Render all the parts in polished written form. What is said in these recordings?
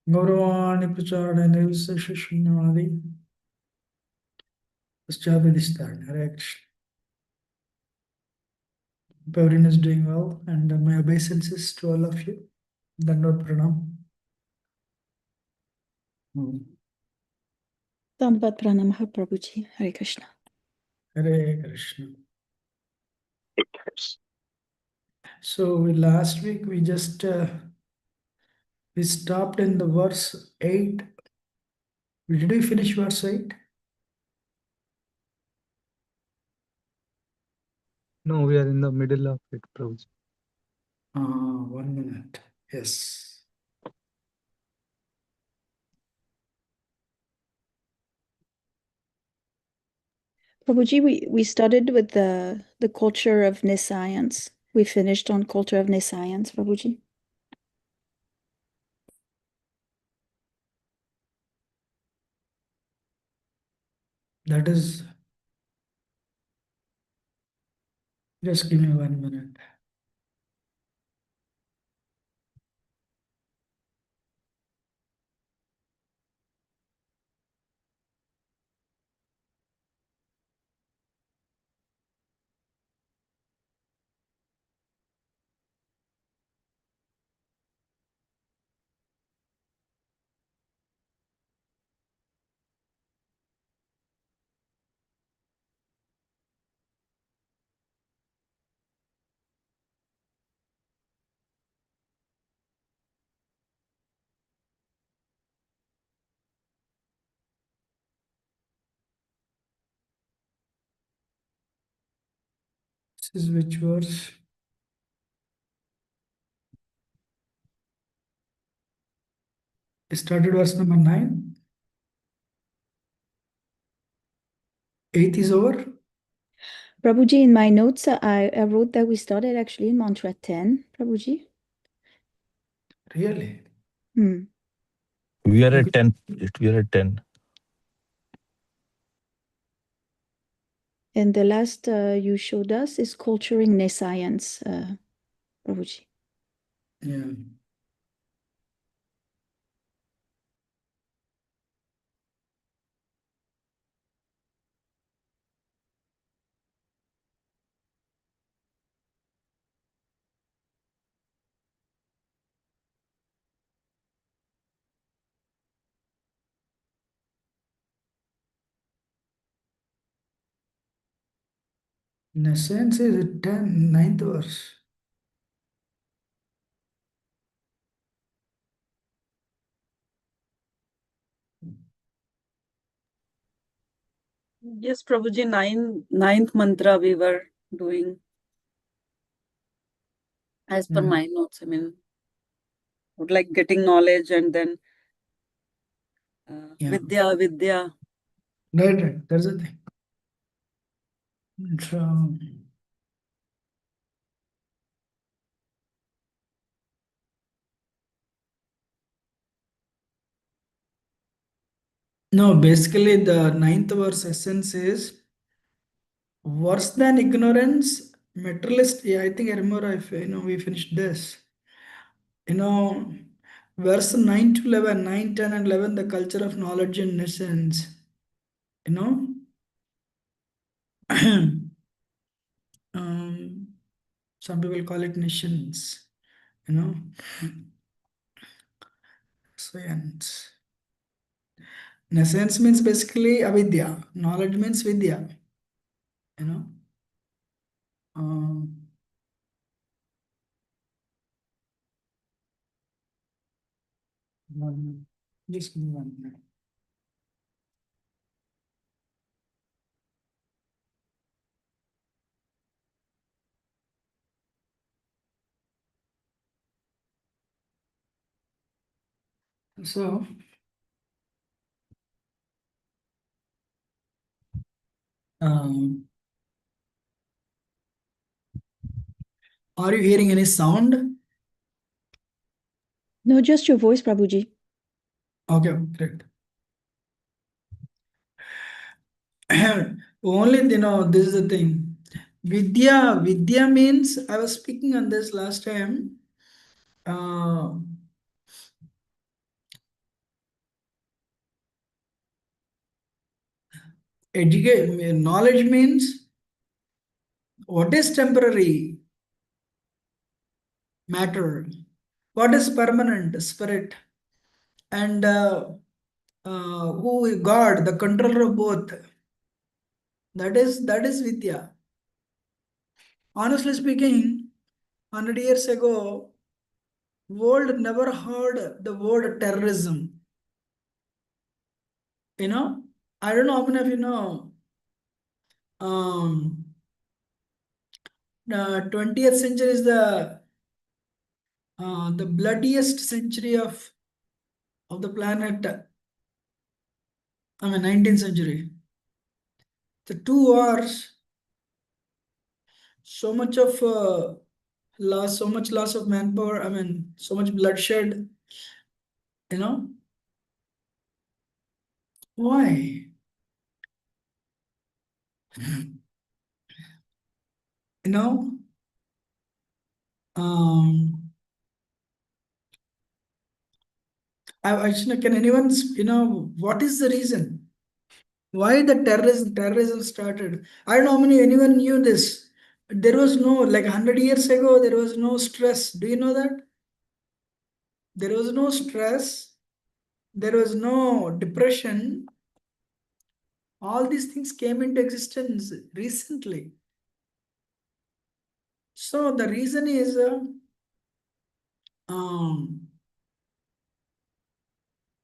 Gauravani Prachara Nivsashashinadi. Start. Hare Krishna. Hope everyone is doing well, and my obeisances to all of you. Dandot Pranam. Dandavat Pranamaha Prabhuji. Hare Krishna. Hare Krishna. So last week we just we stopped in the verse 8. Did we finish verse 8? No, we are in the middle of it, Prabhuji. 1 minute. Yes. Prabhuji, we started with the culture of nescience. We finished on culture of nescience, Prabhuji. That is, just give me 1 minute. This is which verse? It started verse number 9. 8 is over. Prabhuji, in my notes, I wrote that we started actually in mantra 10, Prabhuji. Really? We are at 10. We are at 10. And the last you showed us is culturing nescience, Prabhuji. Yeah. Nescience is 9th verse. Yes, Prabhuji, ninth mantra we were doing. As per my notes, I mean, would like getting knowledge and then Vidya. Right. That's the thing. So, no, basically the 9th verse essence is worse than ignorance, materialist. Yeah, I think I remember we finished this. Verse 9 to 11, 9, 10, and 11, the culture of knowledge and essence. Some people call it nations. Science. Nescience means basically avidya. Knowledge means vidya. Just give me 1 minute. So, are you hearing any sound? No, just your voice, Prabhuji. Okay, great. Only, this is the thing. Vidya means, I was speaking on this last time. uh, knowledge means what is temporary matter, what is permanent spirit, and who is God, the controller of both. That is Vidya. Honestly speaking, 100 years ago, world never heard the word terrorism. You know, I don't know how many of you know. Um, 20th century is the bloodiest century of the planet. I mean, 19th century. The two wars, so much of loss, so much loss of manpower. I mean, so much bloodshed. You know why? You know, um, can anyone, what is the reason? Why the terrorism started? I don't know how many anyone knew this. There was no, like 100 years ago, there was no stress. Do you know that? There was no stress. There was no depression. All these things came into existence recently. So the reason is, um,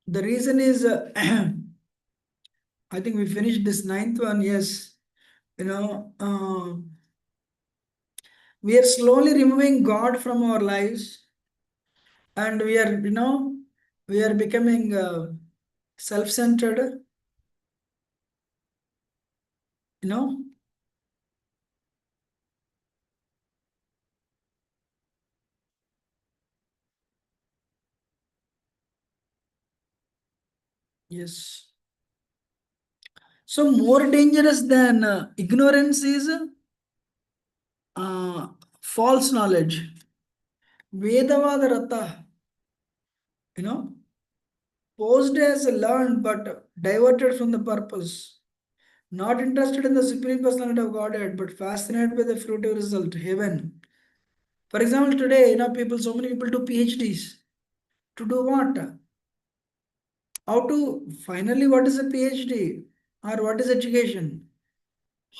the reason is, I think we finished this ninth one. Yes, you know, we are slowly removing God from our lives, and we are becoming self-centered. You know, yes. So more dangerous than ignorance is uh, false knowledge. Vedavada Rata, you know, posed as learned but diverted from the purpose. Not interested in the supreme personality of Godhead, but fascinated by the fruitive result, heaven. For example, today, so many people do PhDs. To do what? How to, finally, what is a PhD? Or what is education?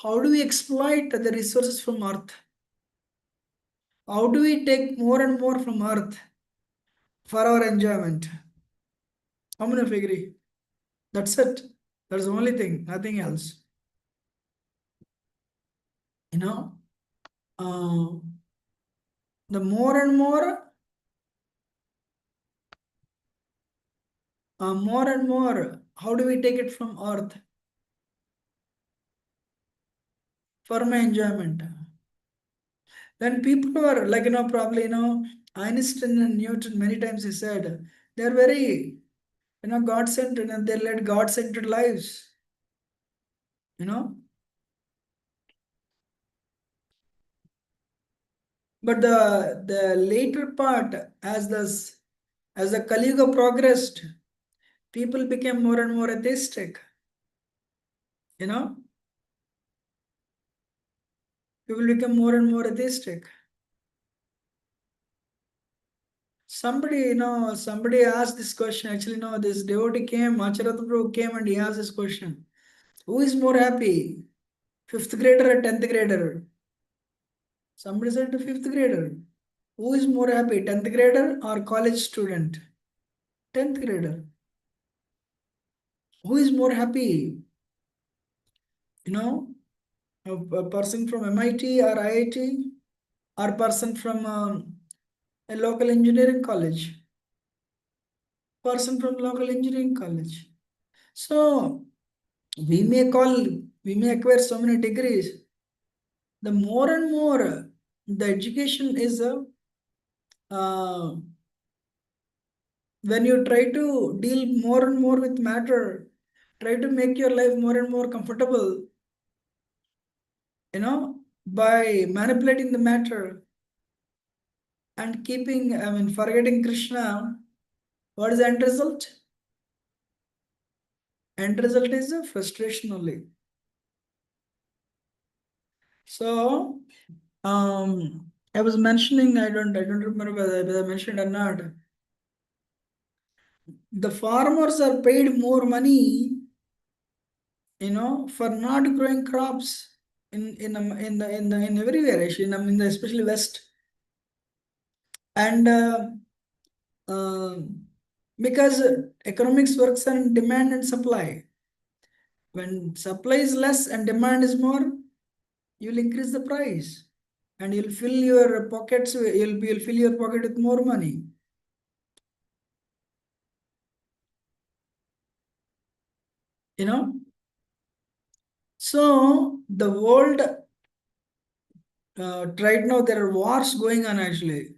How do we exploit the resources from earth? How do we take more and more from earth for our enjoyment? How many of you agree? That's it. That's the only thing, nothing else. You know, uh, the more and more, how do we take it from earth for my enjoyment? Then people were like, probably, Einstein and Newton, many times he said, they're very, God-centered, and they led God-centered lives, you know. But the later part, as the Kali Yuga progressed, people became more and more atheistic, you know. People become more and more atheistic. Somebody asked this question. Actually, no, this devotee came, Acharata Prabhu came and he asked this question. Who is more happy? Fifth grader or 10th grader? Somebody said to fifth grader. Who is more happy? 10th grader or college student? 10th grader. Who is more happy? You know, a person from MIT or IIT, or person from a local engineering college? Person from local engineering college. So we may acquire so many degrees. The more and more the education is uh, when you try to deal more and more with matter, try to make your life more and more comfortable, by manipulating the matter, and forgetting Krishna, what is the end result? End result is a frustration only. So, I was mentioning, I don't remember whether I mentioned or not. The farmers are paid more money, for not growing crops in everywhere, actually, in the especially West, and because economics works on demand and supply. When supply is less and demand is more, you'll increase the price, and you'll fill your pockets. You'll fill your pocket with more money. So the world, right now there are wars going on actually.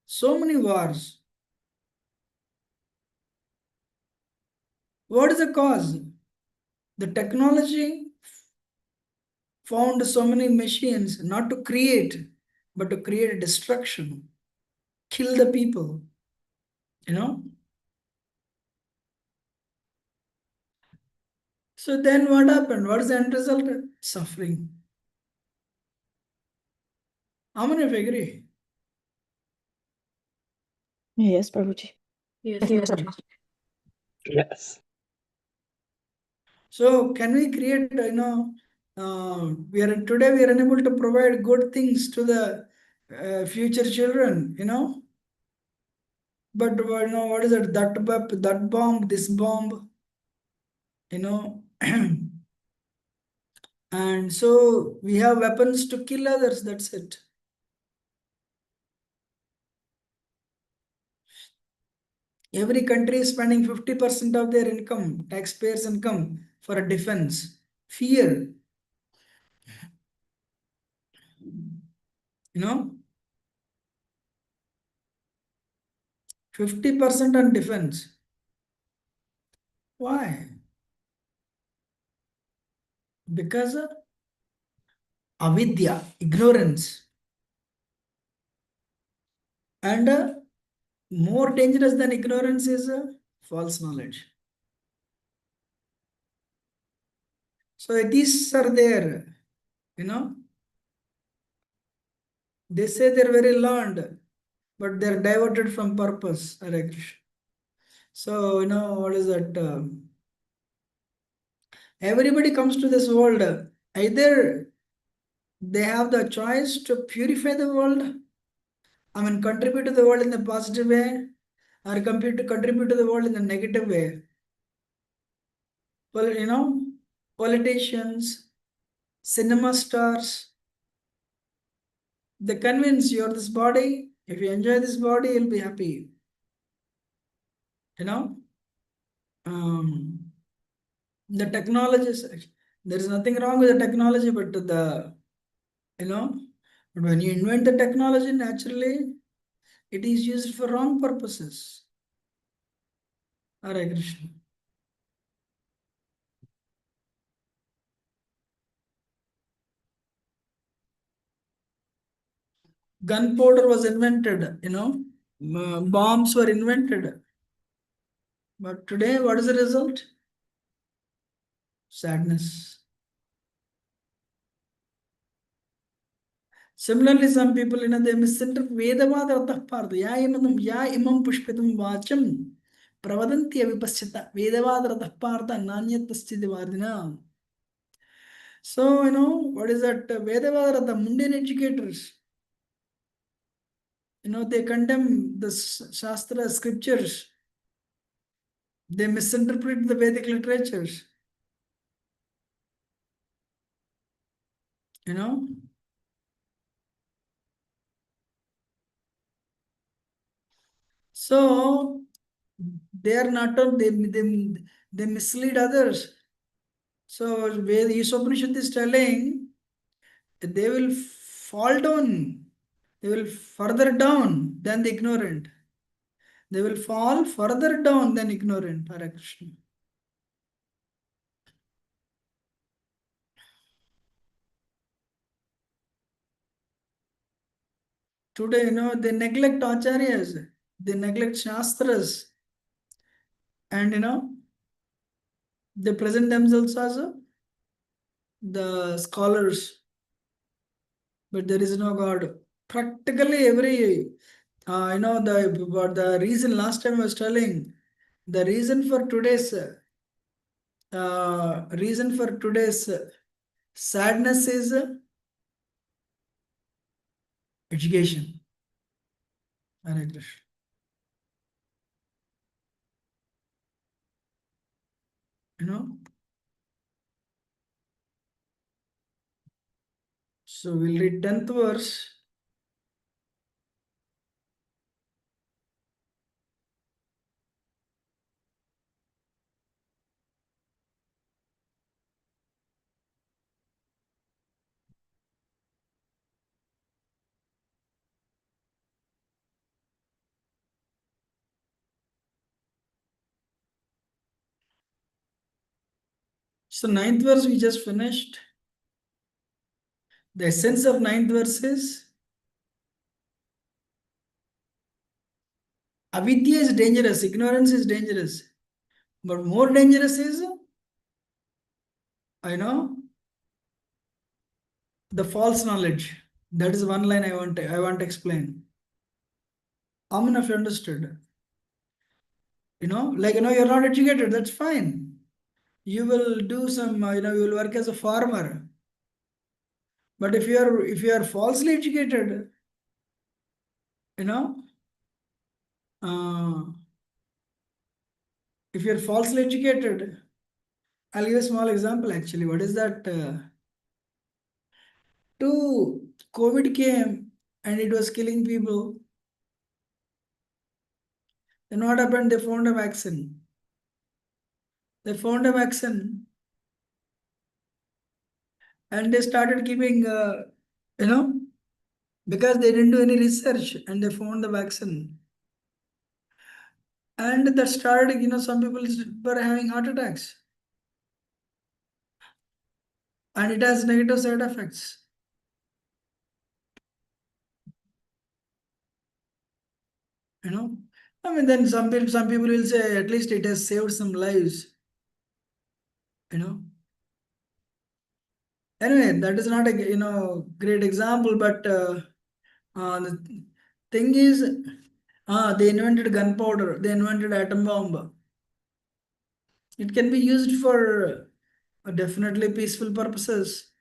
So many wars. What is the cause? The technology found so many machines not to create, but to create destruction, kill the people. So then what happened? What is the end result? Suffering. How many of you agree? Yes, Prabhuji. Yes. Yes. So can we create, today we are unable to provide good things to the future children, but what is it? That bomb, this bomb, and so we have weapons to kill others. That's it. Every country is spending 50% of their income, taxpayers' income, for a defense. Fear. 50% on defense. Why? Because of avidya, ignorance. And more dangerous than ignorance is false knowledge. So these are there, they say they're very learned, but they're diverted from purpose. Hare Krishna. So, what is that? Everybody comes to this world, either they have the choice to purify the world, contribute to the world in the positive way, or contribute to the world in the negative way. Well, politicians, cinema stars, they convince you of this body. If you enjoy this body, you'll be happy. The technologies, there is nothing wrong with the technology, but but when you invent the technology, naturally, it is used for wrong purposes. Hare Krishna. Gunpowder was invented, bombs were invented. But today, what is the result? Sadness. Similarly, some people, they misinterpret Vedavada Ratapardha. Ya imam pushpitam vacham pravadanti avipasyata Vedavada Ratapardha nanyatastidi vardina. So, what is that? Vedavada, the mundane educators, they condemn the Shastra scriptures. They misinterpret the Vedic literatures. So they are not they mislead others. So where the Isopanisad is telling, they will fall down, they will further down than the ignorant. They will fall further down than ignorant. Hare Krishna. Today, they neglect acharyas, they neglect shastras, and they present themselves as the scholars, but there is no God. Practically every, the reason last time I was telling, the reason for today's sadness is education. Hare Krishna. So we'll read 10th verse. So 9th verse we just finished. The essence of 9th verse is avidya is dangerous, ignorance is dangerous. But more dangerous is, the false knowledge. That is one line I want to explain. Aman, if you understood. You're not educated, that's fine. You will do some, you will work as a farmer. But if you are falsely educated, if you're falsely educated, I'll give a small example actually. What is that? COVID came and it was killing people. Then what happened? They found a vaccine. And they started keeping, because they didn't do any research and they found the vaccine. And that started, some people were having heart attacks. And it has negative side effects. Then some people will say at least it has saved some lives. Anyway, that is not a great example, but the thing is, they invented gunpowder, they invented atom bomb. It can be used for definitely peaceful purposes,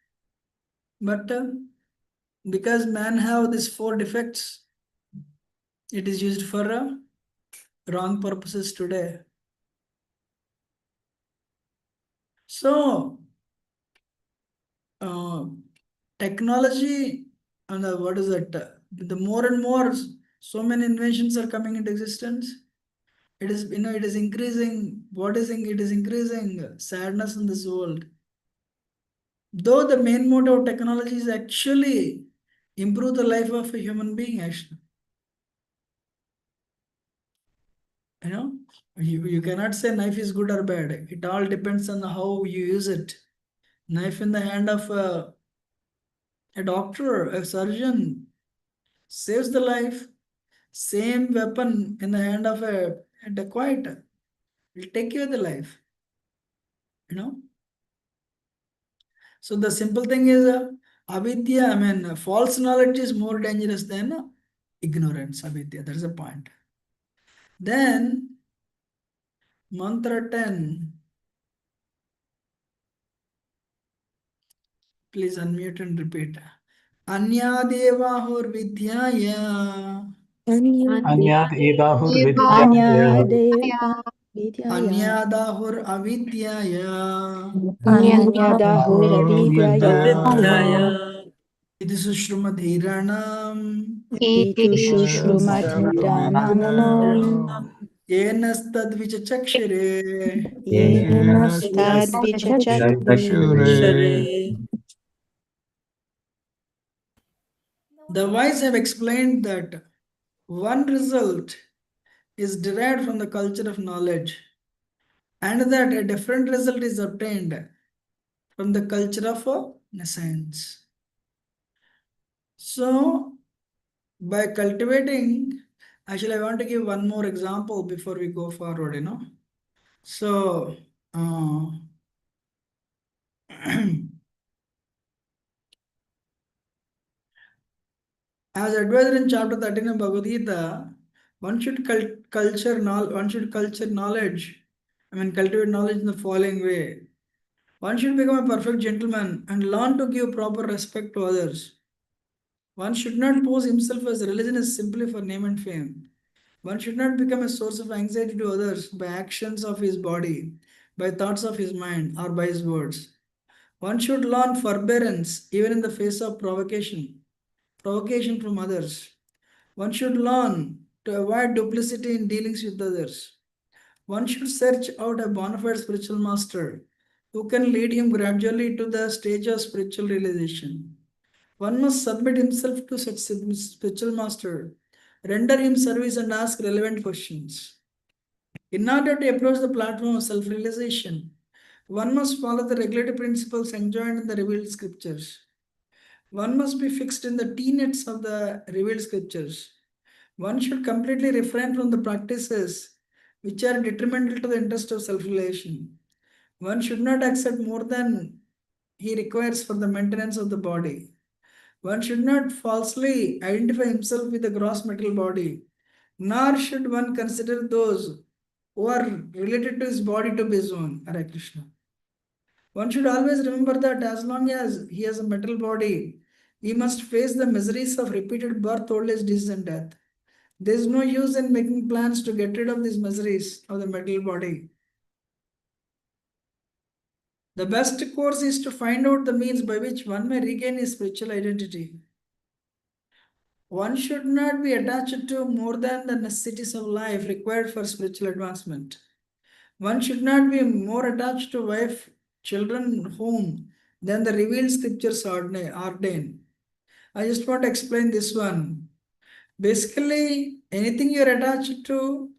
but because man have these 4 defects, it is used for wrong purposes today. So technology and what is it? The more and more, so many inventions are coming into existence. It is it is increasing. It is increasing sadness in this world. Though the main motto of technology is actually improve the life of a human being, actually. You cannot say knife is good or bad. It all depends on how you use it. Knife in the hand of a doctor, a surgeon, saves the life. Same weapon in the hand of a dacoit will take you the life. So the simple thing is avidya, false knowledge is more dangerous than ignorance, avidya. That's the point. Then mantra 10. Please unmute and repeat. Anya devahur vidyaya. Anyad edahurvidyaya. Anyadeva vidyaya. Anyadahur avidyaya. Anyadahura vidyaya. Iti sushrumadhiranam. Itu shushrumadhiranam. Yenastad vichachakshire. Yenastadvichachakshire. The wise have explained that one result is derived from the culture of knowledge, and that a different result is obtained from the culture of science. So, by cultivating, actually, I want to give one more example before we go forward, So, as advised in chapter 13 of Bhagavad Gita, one should culture knowledge. Cultivate knowledge in the following way. One should become a perfect gentleman and learn to give proper respect to others. One should not pose himself as religion is simply for name and fame. One should not become a source of anxiety to others by actions of his body, by thoughts of his mind, or by his words. One should learn forbearance even in the face of provocation from others. One should learn to avoid duplicity in dealings with others. One should search out a bona fide spiritual master who can lead him gradually to the stage of spiritual realization. One must submit himself to such spiritual master, render him service and ask relevant questions. In order to approach the platform of self-realization, one must follow the regulative principles enjoined in the revealed scriptures. One must be fixed in the tenets of the revealed scriptures. One should completely refrain from the practices which are detrimental to the interest of self-realization. One should not accept more than he requires for the maintenance of the body. One should not falsely identify himself with the gross material body, nor should one consider those who are related to his body to be his own. Hare Krishna. One should always remember that as long as he has a material body, he must face the miseries of repeated birth, old age, disease, and death. There is no use in making plans to get rid of these miseries of the material body. The best course is to find out the means by which one may regain his spiritual identity. One should not be attached to more than the necessities of life required for spiritual advancement. One should not be more attached to wife, children, home than the revealed scriptures ordain. I just want to explain this one. Basically, anything you're attached to,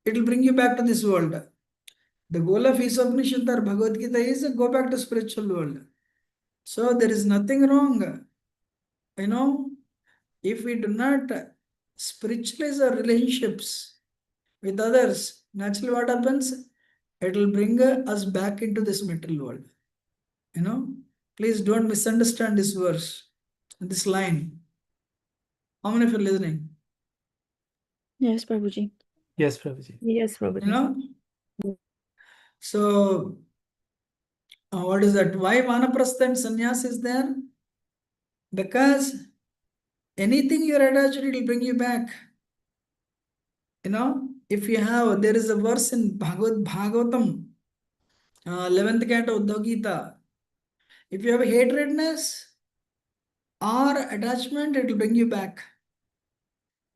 it will bring you back to this world. The goal of Isopanisad or Bhagavad Gita is go back to spiritual world. So there is nothing wrong. If we do not spiritualize our relationships with others, naturally what happens? It will bring us back into this material world. Please don't misunderstand this verse, this line. How many of you are listening? Yes, Prabhuji. Yes, Prabhuji. Yes, Prabhuji. So, what is that? Why Vanaprastha and Sannyas is there? Because anything you're attached to, it will bring you back. If you have, there is a verse in Bhagavatam, 11th canto of the Gita. If you have hatredness or attachment, it will bring you back.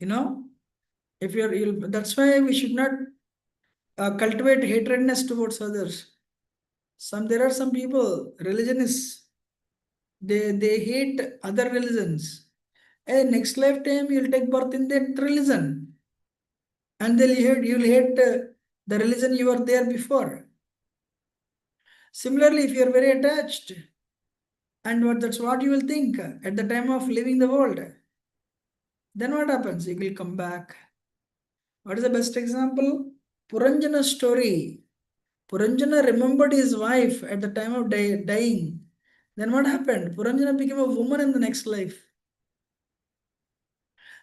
If that's why we should not cultivate hatredness towards others. There are some people, religionists, they hate other religions. Next lifetime you'll take birth in that religion, and you'll hate the religion you were there before. Similarly, if you are very attached, and that's what you will think at the time of leaving the world, then what happens? You will come back. What is the best example? Puranjana's story. Puranjana remembered his wife at the time of dying. Then what happened? Puranjana became a woman in the next life.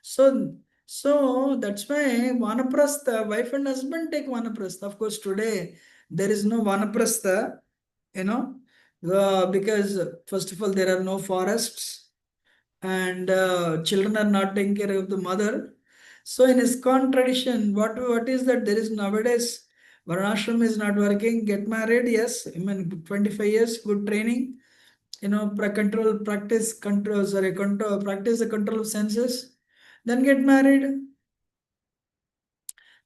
So that's why Vanaprastha, wife and husband take Vanaprastha. Of course, today there is no Vanaprastha, because first of all, there are no forests and children are not taking care of the mother. So in ISKCON tradition, what is that? There is nowadays, Varnashram is not working, get married, yes, 25 years, good training, practice the control of senses, then get married.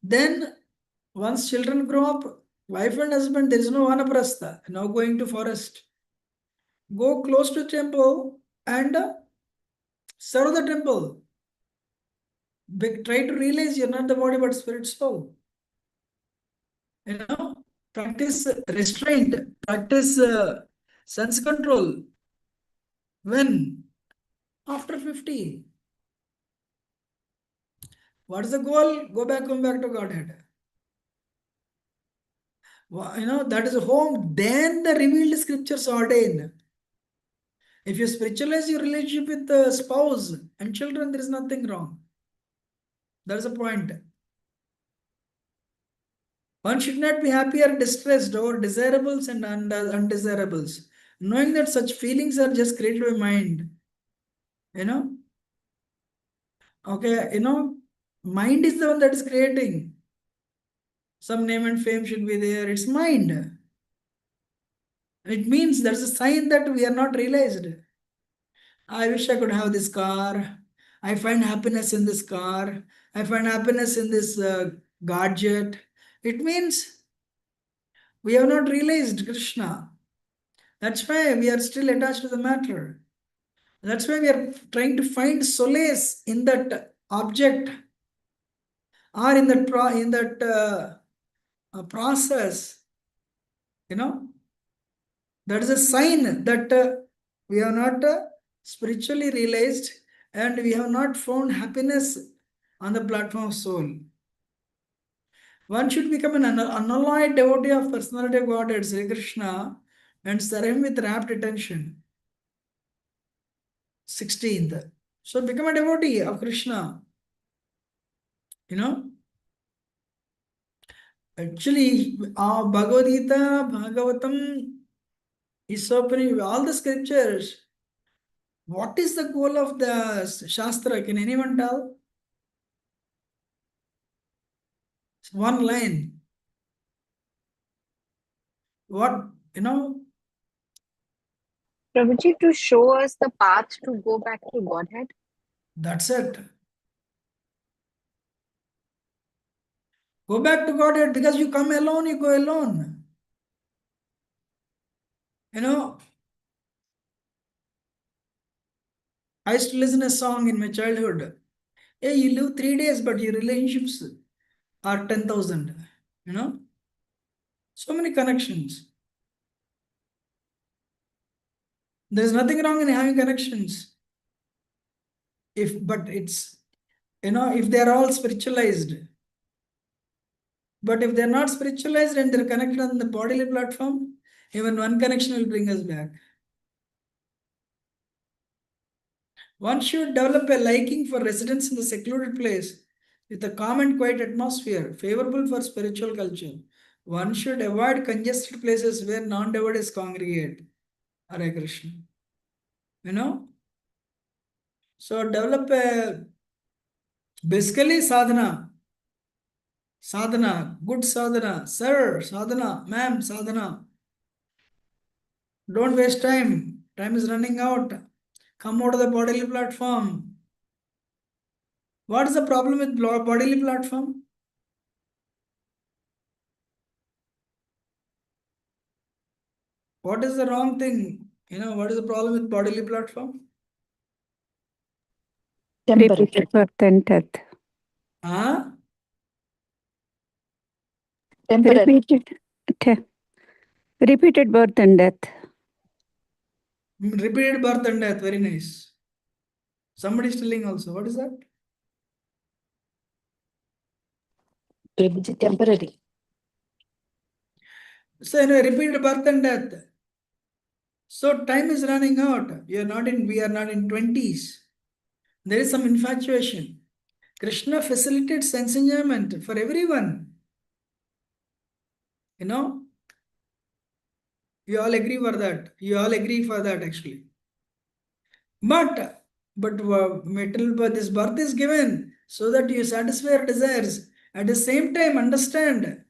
Then once children grow up, wife and husband, there is no Vanaprastha, now going to forest. Go close to temple and serve the temple. Try to realize you're not the body but spirit soul. Practice restraint, practice sense control. When? After 50. What is the goal? Go back, come back to Godhead. That is home. Then the revealed scriptures ordain. If you spiritualize your relationship with the spouse and children, there is nothing wrong. That is the point. One should not be happy or distressed over desirables and undesirables, knowing that such feelings are just created by mind. Okay, mind is the one that is creating. Some name and fame should be there. It's mind. It means there's a sign that we are not realized. I wish I could have this car. I find happiness in this car. I find happiness in this gadget. It means we have not realized Krishna. That's why we are still attached to the matter. That's why we are trying to find solace in that object or in that process. That is a sign that we have not spiritually realized and we have not found happiness on the platform of soul. One should become an unalloyed devotee of personality of Godhead, Sri Krishna, and serve him with rapt attention. 16th. So become a devotee of Krishna. Actually, Bhagavad Gita, Bhagavatam, Isopanisad, all the scriptures. What is the goal of the Shastra? Can anyone tell? One line. What, Prabhuji, to show us the path to go back to Godhead. That's it. Go back to Godhead because you come alone, you go alone. I used to listen a song in my childhood. Hey, you live 3 days, but your relationships are 10,000. So many connections. There's nothing wrong in having connections. But it's, if they're all spiritualized. But if they're not spiritualized and they're connected on the bodily platform, even one connection will bring us back. One should develop a liking for residence in the secluded place with a calm and quiet atmosphere, favorable for spiritual culture. One should avoid congested places where non-devotees congregate. Hare Krishna. So develop basically sadhana. Sadhana, good sadhana, sir, sadhana, ma'am, sadhana. Don't waste time. Time is running out. Come out of the bodily platform. What is the problem with bodily platform? What is the wrong thing? What is the problem with bodily platform? Repeated birth and death. Huh? Repeated birth and death. Repeated birth and death. Very nice. Somebody is telling also. What is that? Temporary. So, repeated birth and death. So, time is running out. We are not in 20s. There is some infatuation. Krishna facilitates sense enjoyment for everyone. You all agree for that. You all agree for that actually. But this birth is given so that you satisfy your desires. At the same time, understand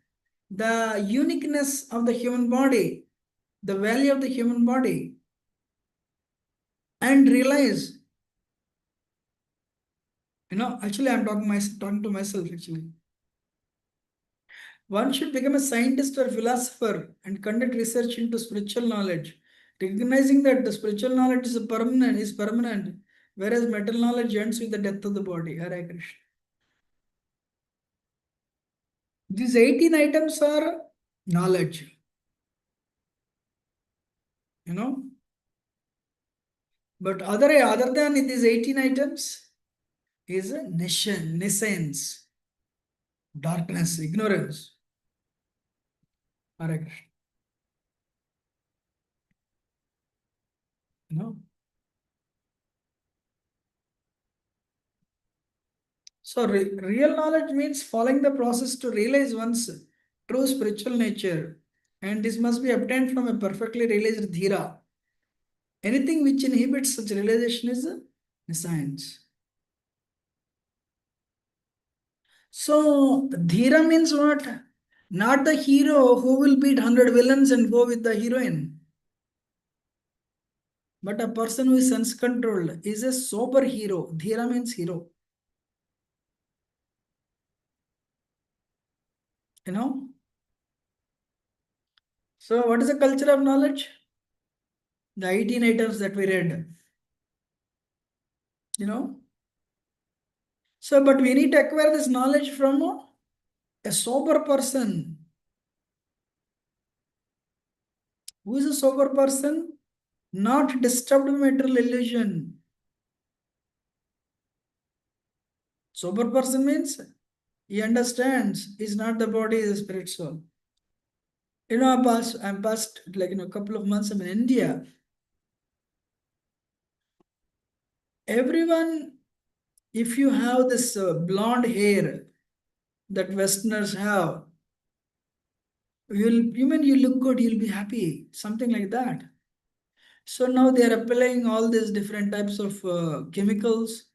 the uniqueness of the human body, the value of the human body, and realize, actually I'm talking to myself actually. One should become a scientist or philosopher and conduct research into spiritual knowledge, recognizing that the spiritual knowledge is permanent, whereas material knowledge ends with the death of the body. Hare Krishna. These 18 items are knowledge. But other than these 18 items, is a nescience, darkness, ignorance. Correct. No. So real knowledge means following the process to realize one's true spiritual nature, and this must be obtained from a perfectly realized dhira. Anything which inhibits such realization is a science. So dhira means what? Not the hero who will beat 100 villains and go with the heroine. But a person who is sense controlled is a sober hero. Dhira means hero. You know? So what is the culture of knowledge? The 18 items that we read. You know? So, but we need to acquire this knowledge from a sober person. Who is a sober person? Not disturbed by material illusion. Sober person means he understands he's not the body, is the spirit soul. You know, I'm past like a couple of months I'm in India. Everyone, if you have this blonde hair that Westerners have, you look good, you'll be happy, something like that. So now they are applying all these different types of chemicals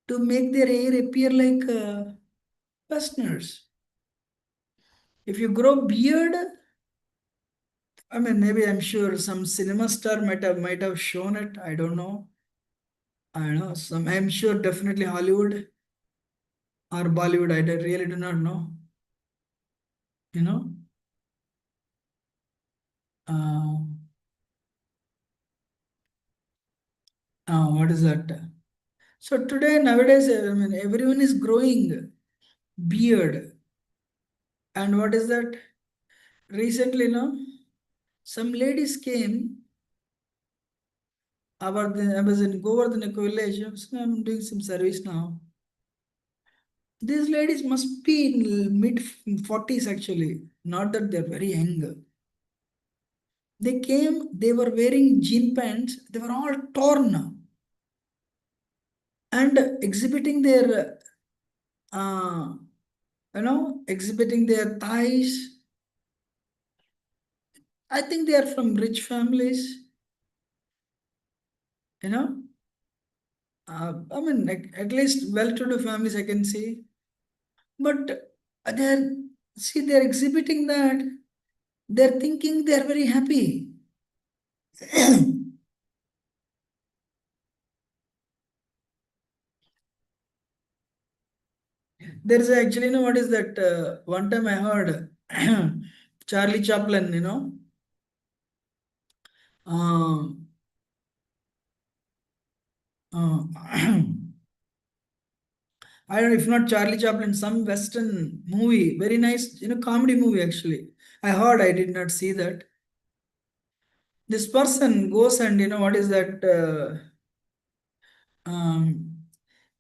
to make their hair appear like Westerners. If you grow beard, I mean, maybe I'm sure some cinema star might have shown it. I don't know. I don't know. I'm sure definitely Hollywood or Bollywood. I really do not know. You know. What is that? So today, nowadays, I mean, everyone is growing beard. And what is that? Recently, some ladies came. I was in Govardhan village. So I'm doing some service now. These ladies must be in mid 40s actually. Not that they're very young. They came, they were wearing jean pants. They were all torn and exhibiting their, exhibiting their thighs. I think they are from rich families. You know, I mean, like, at least well-to-do families I can see. But they're exhibiting that. They're thinking they're very happy. There's actually, what is that? One time I heard Charlie Chaplin, um, uh, I don't know if not Charlie Chaplin, some Western movie, very nice, comedy movie actually. I heard, I did not see that. This person goes and, what is that?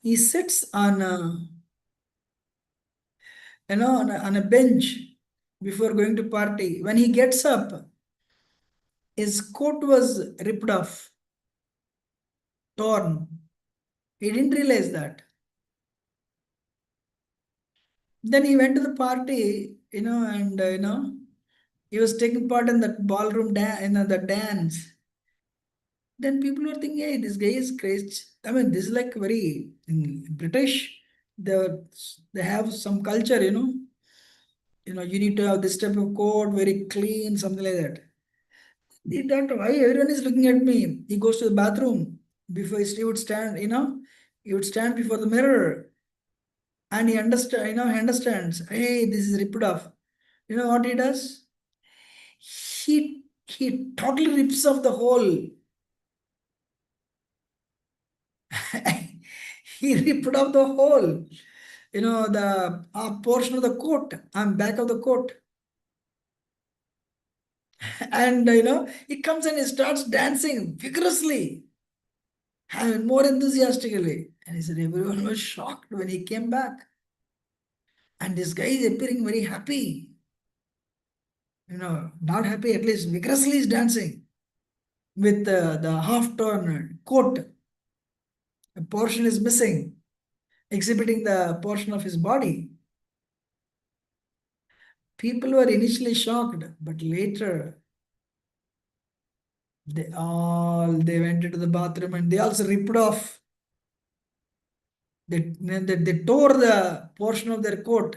He sits on on a bench before going to party. When he gets up, his coat was ripped off, torn. He didn't realize that. Then he went to the party, and he was taking part in that ballroom the dance. Then people were thinking, hey, this guy is crazy. I mean, this is like very in British. They they have some culture, you need to have this type of coat, very clean, something like that. He thought, why everyone is looking at me? He goes to the bathroom. Before he would stand, he would stand before the mirror and he understands, hey, this is ripped off. You know what he does? He totally rips off the whole. He ripped off the whole, the portion of the coat and back of the coat. And he comes and he starts dancing vigorously and more enthusiastically. And he said everyone was shocked when he came back. And this guy is appearing very happy. Not happy, at least vigorously is dancing with the half-torn coat. A portion is missing, exhibiting the portion of his body. People were initially shocked, but later they went into the bathroom and they also ripped off. They tore the portion of their coat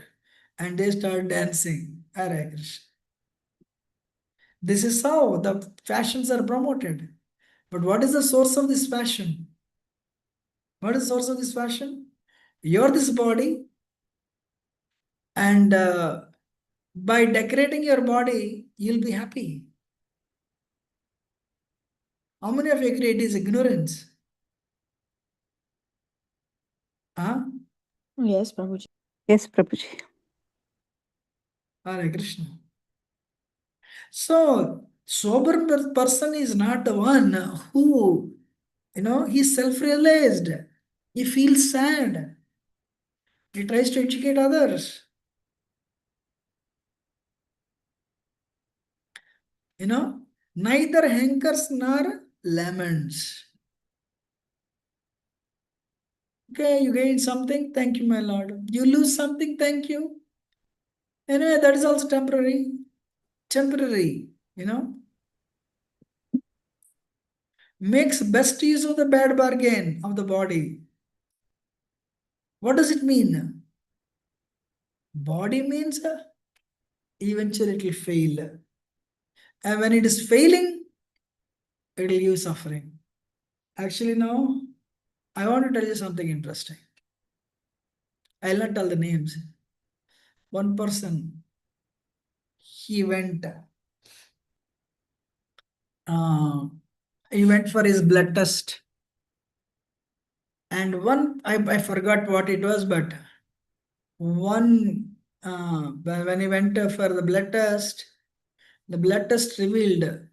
and they started dancing. Hare Krishna. This is how the fashions are promoted. But what is the source of this fashion? What is the source of this fashion? You're this body, and by decorating your body, you'll be happy. How many of you agree it is ignorance? Huh? Yes, Prabhuji. Yes, Prabhuji. Hare Krishna. So, sober person is not the one who, he's self-realized. He feels sad. He tries to educate others. Neither hankers nor laments. Okay, you gain something, thank you, my lord. You lose something, thank you. Anyway, that is also temporary. Temporary, Makes best use of the bad bargain of the body. What does it mean? Body means eventually it will fail. And when it is failing, it will give suffering. Actually, now, I want to tell you something interesting. I'll not tell the names. One person, he went for his blood test. And I forgot what it was, but when he went for the blood test revealed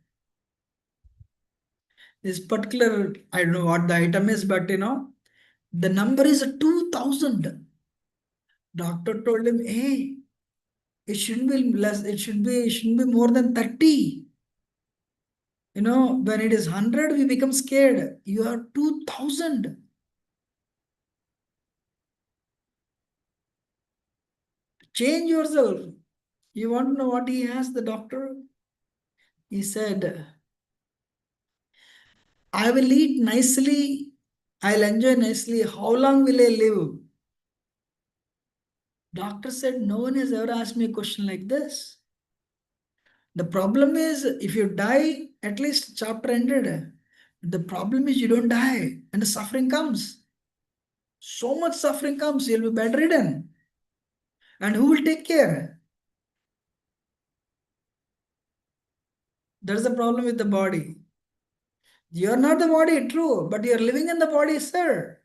this particular, I don't know what the item is, but the number is 2000. Doctor told him, hey, it shouldn't be less, it shouldn't be more than 30. When it is 100, we become scared. You are 2000. Change yourself. You want to know what he asked the doctor? He said, I will eat nicely. I'll enjoy nicely. How long will I live? Doctor said, no one has ever asked me a question like this. The problem is, if you die, at least chapter ended. The problem is you don't die and the suffering comes. So much suffering comes, you'll be bedridden. And who will take care? That's the problem with the body. You're not the body, true, but you're living in the body, sir.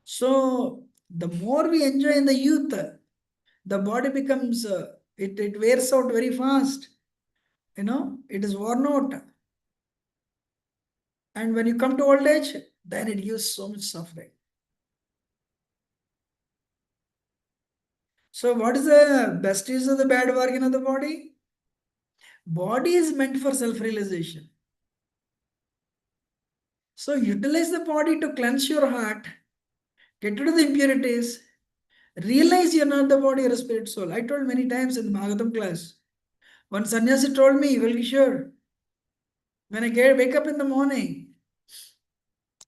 So, the more we enjoy in the youth, the body becomes, it wears out very fast. It is worn out. And when you come to old age, then it gives so much suffering. So what is the best use of the bad bargain of the body? Body is meant for self-realization. So utilize the body to cleanse your heart, get rid of the impurities, realize you're not the body, you're a spirit soul. I told many times in the Bhagavatam class. One sannyasi told me, well, Kishore, when I wake up in the morning,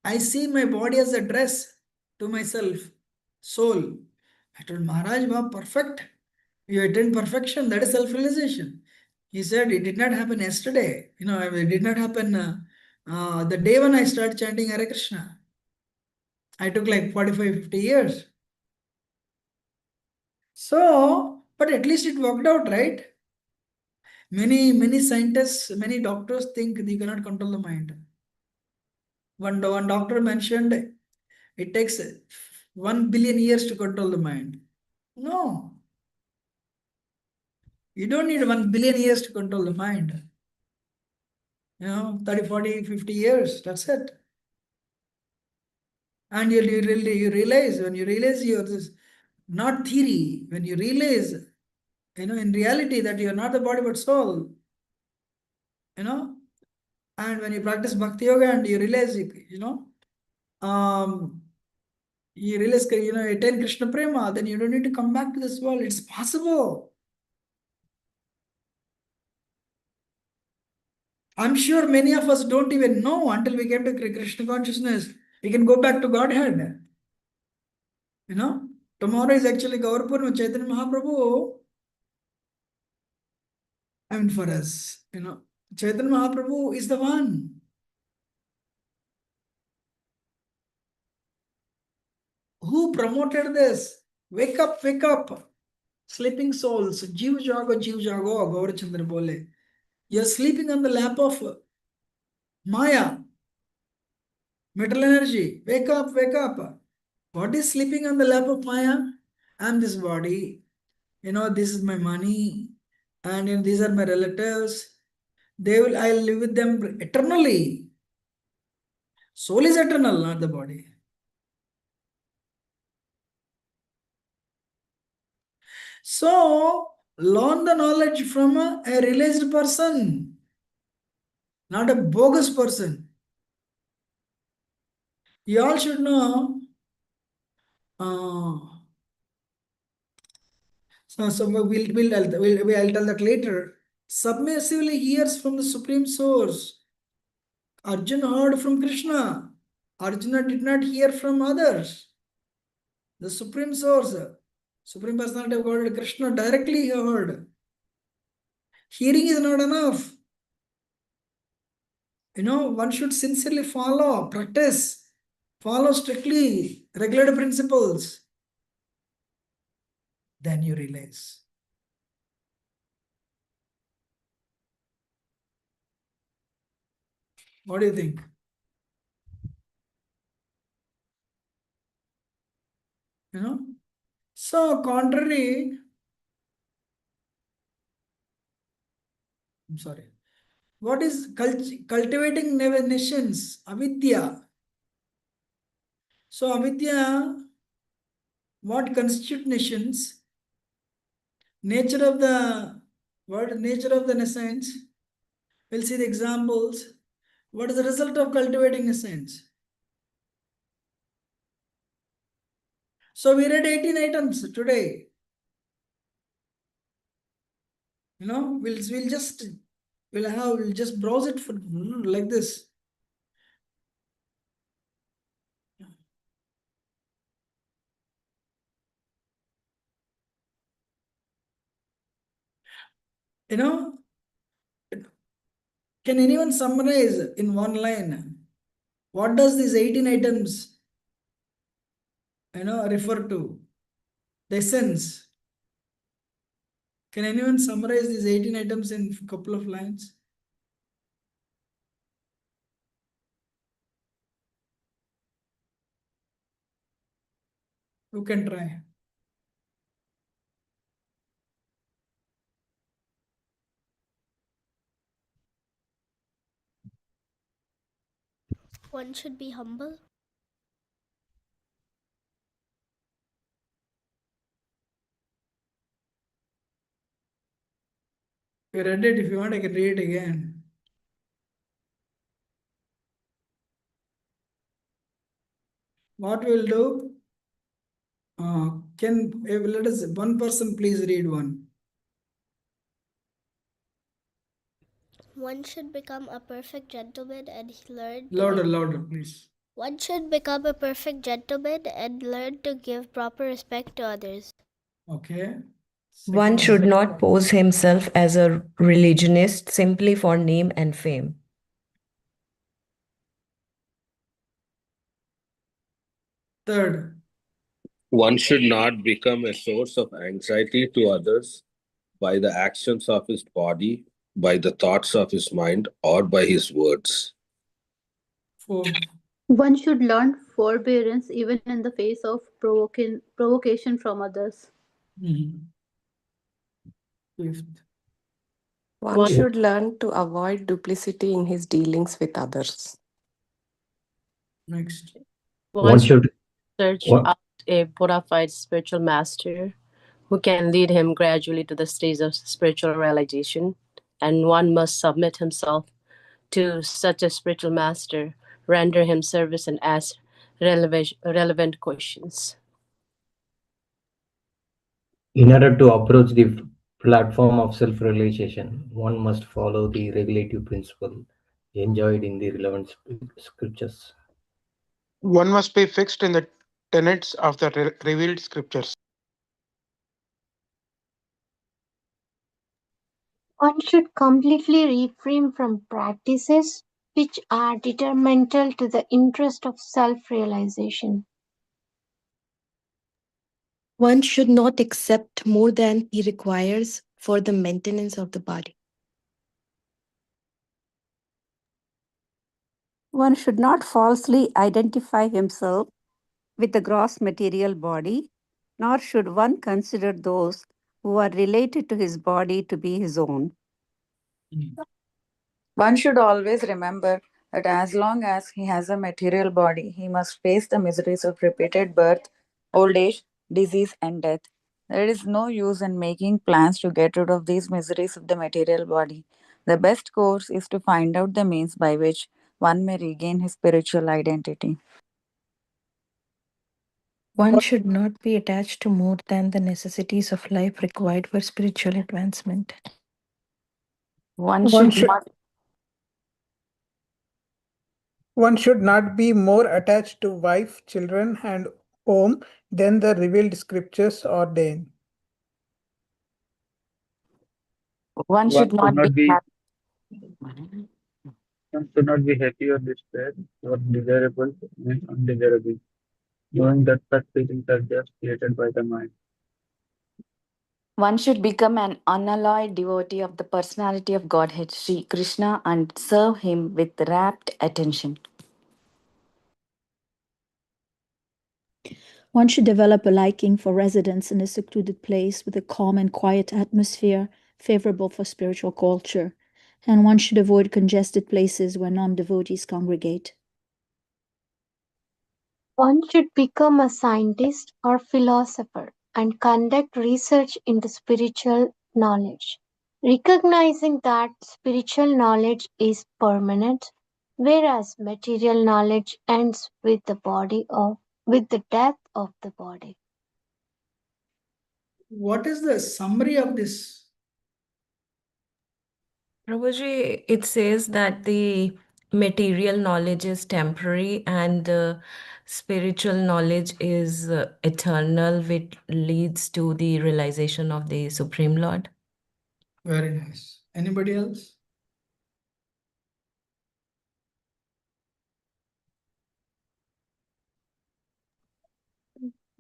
I see my body as a dress to myself, soul. I told Maharaj, wow, perfect. You attain perfection, that is self-realization. He said, it did not happen yesterday. It did not happen the day when I started chanting Hare Krishna. I took like 45, 50 years. So, but at least it worked out, right? Many scientists, many doctors think you cannot control the mind. One doctor mentioned it takes 1 billion years to control the mind. No. You don't need 1 billion years to control the mind. 30, 40, 50 years. That's it. And you realize, when you realize you're this, not theory, when you realize, in reality that you're not the body but soul, and when you practice Bhakti Yoga and you realize, you realize, attain Krishna Prema, then you don't need to come back to this world. It's possible. I'm sure many of us don't even know until we get to Krishna consciousness. We can go back to Godhead. Tomorrow is actually Gaur Purnima. Chaitanya Mahaprabhu, for us, Chaitanya Mahaprabhu is the one who promoted this. Wake up, sleeping souls. Jeev jago, Gaur Chandra bole. You're sleeping on the lap of Maya, metal energy. Wake up. What is sleeping on the lap of Maya? I'm this body. This is my money. And these are my relatives. I'll live with them eternally. Soul is eternal, not the body. So, learn the knowledge from a realized person, not a bogus person. You all should know. So I'll tell that later. Submissively hears from the Supreme Source. Arjuna heard from Krishna. Arjuna did not hear from others. The Supreme Source, Supreme Personality of Godhead, Krishna directly he heard. Hearing is not enough. One should sincerely follow, practice, follow strictly regulated principles. Then you realize. What do you think? So contrary, I'm sorry. What is cultivating nations? Avidya. So avidya, what constitute nations? Nature of the word, nature of the nescience. We'll see the examples. What is the result of cultivating nescience? So we read 18 items today. We'll just browse it for like this. Can anyone summarize in one line? What does these 18 items, refer to? The essence. Can anyone summarize these 18 items in a couple of lines? Who can try? One should be humble. You read it. If you want, I can read it again. What we'll do? Let us one person please read one. One should become a perfect gentleman and learn. Louder, please. One should become a perfect gentleman and learn to give proper respect to others. Okay. One should not pose himself as a religionist simply for name and fame. Third. One should not become a source of anxiety to others by the actions of his body, by the thoughts of his mind, or by his words. Fourth. One should learn forbearance even in the face of provocation from others. Fifth. One should learn to avoid duplicity in his dealings with others. Next. One should search one- out a bona fide spiritual master who can lead him gradually to the stage of spiritual realization, and one must submit himself to such a spiritual master, render him service, and ask relevant questions. in order to approach the platform of self-realization, one must follow the regulative principle enjoyed in the relevant scriptures. One must be fixed in the tenets of the revealed scriptures. One should completely refrain from practices which are detrimental to the interest of self-realization. One should not accept more than he requires for the maintenance of the body. One should not falsely identify himself with the gross material body, nor should one consider those who are related to his body to be his own. One should always remember that as long as he has a material body, he must face the miseries of repeated birth, old age, disease, and death. There is no use in making plans to get rid of these miseries of the material body. The best course is to find out the means by which one may regain his spiritual identity. One should not be attached to more than the necessities of life required for spiritual advancement. One should not be more attached to wife, children, and home than the revealed scriptures ordain. One should not be happy. One should not be happy or distressed or desirable and undesirable, knowing that such feelings are just created by the mind. One should become an unalloyed devotee of the personality of Godhead, Sri Krishna, and serve him with rapt attention. One should develop a liking for residence in a secluded place with a calm and quiet atmosphere favorable for spiritual culture, and one should avoid congested places where non-devotees congregate. One should become a scientist or philosopher and conduct research into spiritual knowledge, recognizing that spiritual knowledge is permanent, whereas material knowledge ends with the death of the body. What is the summary of this? Prabhuji, it says that the material knowledge is temporary and the spiritual knowledge is eternal, which leads to the realization of the Supreme Lord. Very nice. Anybody else?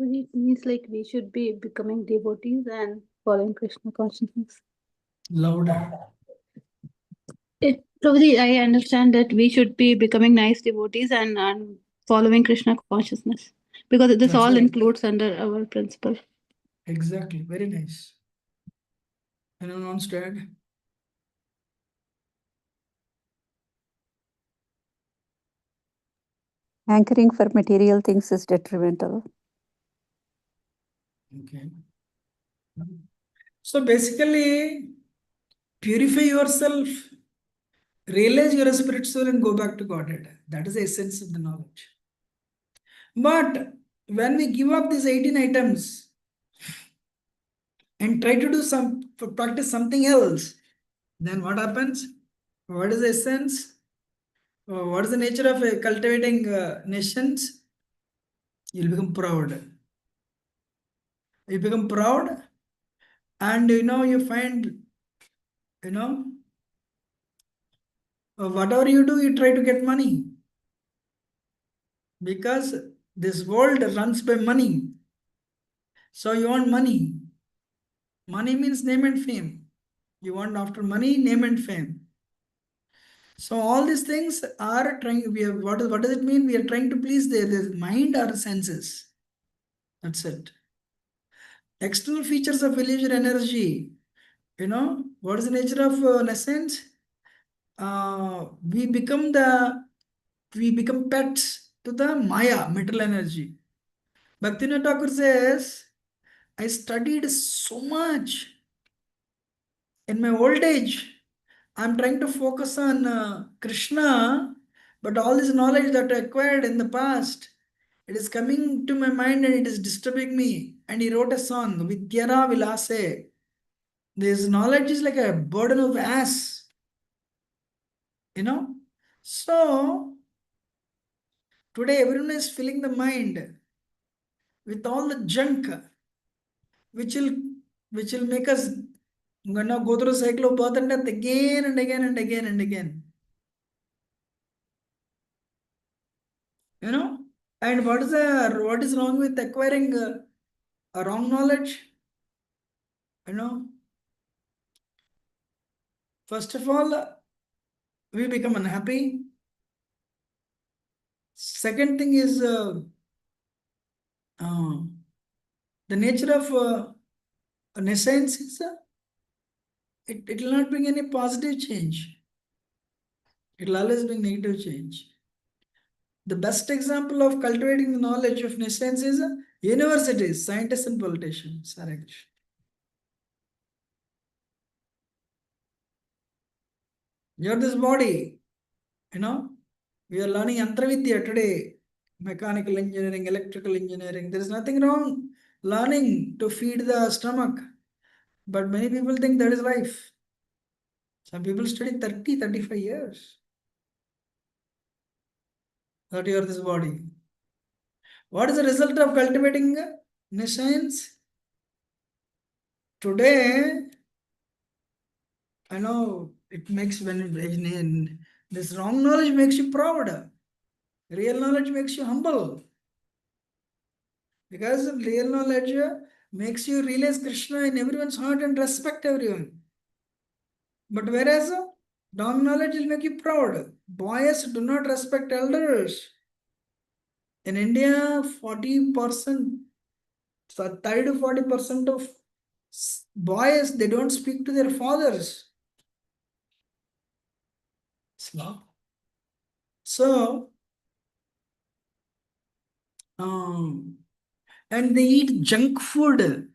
It means like we should be becoming devotees and following Krishna consciousness. Louder. Prabhuji, I understand that we should be becoming nice devotees and following Krishna consciousness because this That's all right. includes under our principle. Exactly. Very nice. Anyone wants to add? Hankering for material things is detrimental. Okay. So basically, purify yourself, realize you're a spirit soul, and go back to Godhead. That is the essence of the knowledge. But when we give up these 18 items and try to do practice something else, then what happens? What is the essence? What is the nature of cultivating nations? You'll become proud. You become proud, and you find, whatever you do, you try to get money. Because this world runs by money. So you want money. Money means name and fame. You want after money, name and fame. So all these things are trying. What does it mean? We are trying to please their mind or senses. That's it. External features of illusion energy What is the nature of nescience? We become pets to the Maya, metal energy. Bhaktivinoda Thakur says, I studied so much. In my old age, I'm trying to focus on Krishna, but all this knowledge that I acquired in the past, it is coming to my mind and it is disturbing me. And he wrote a song, Vidyara Vilase. This knowledge is like a burden of ass. So today everyone is filling the mind with all the junk which will make us go through the cycle of birth and death again and again and again and again. And what is wrong with acquiring a wrong knowledge? First of all, we become unhappy. Second thing is the nature of nescience is it will not bring any positive change. It will always bring negative change. The best example of cultivating the knowledge of nescience is universities, scientists and politicians. Hare Krishna. You're this body, we are learning Yantravidya today, mechanical engineering, electrical engineering. There is nothing wrong learning to feed the stomach. But many people think that is life. Some people study 30, 35 years. That you are this body. What is the result of cultivating nescience? Today, I know it makes this wrong knowledge makes you proud. Real knowledge makes you humble. Because real knowledge makes you realize Krishna in everyone's heart and respect everyone. But whereas wrong knowledge will make you proud. Boys do not respect elders. In India, 40%, 30 to 40% of boys, they don't speak to their fathers. So, and they eat junk food.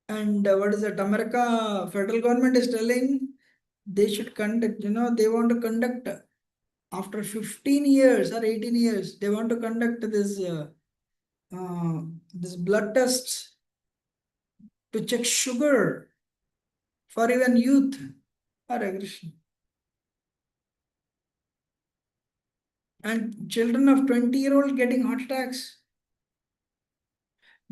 And what is that? America federal government is telling they should conduct, they want to conduct after 15 years or 18 years, they want to conduct this blood tests to check sugar for even youth. Hare Krishna. And children of 20-year-old getting heart attacks.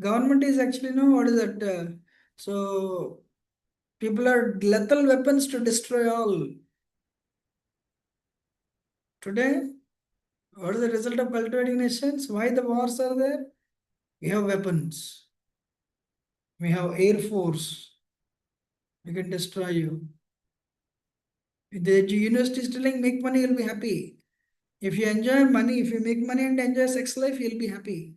Government is actually, what is that? So people are lethal weapons to destroy all. Today, what is the result of cultivating nations? Why the wars are there? We have weapons. We have air force. We can destroy you. The university is telling make money, you'll be happy. If you enjoy money, if you make money and enjoy sex life, you'll be happy.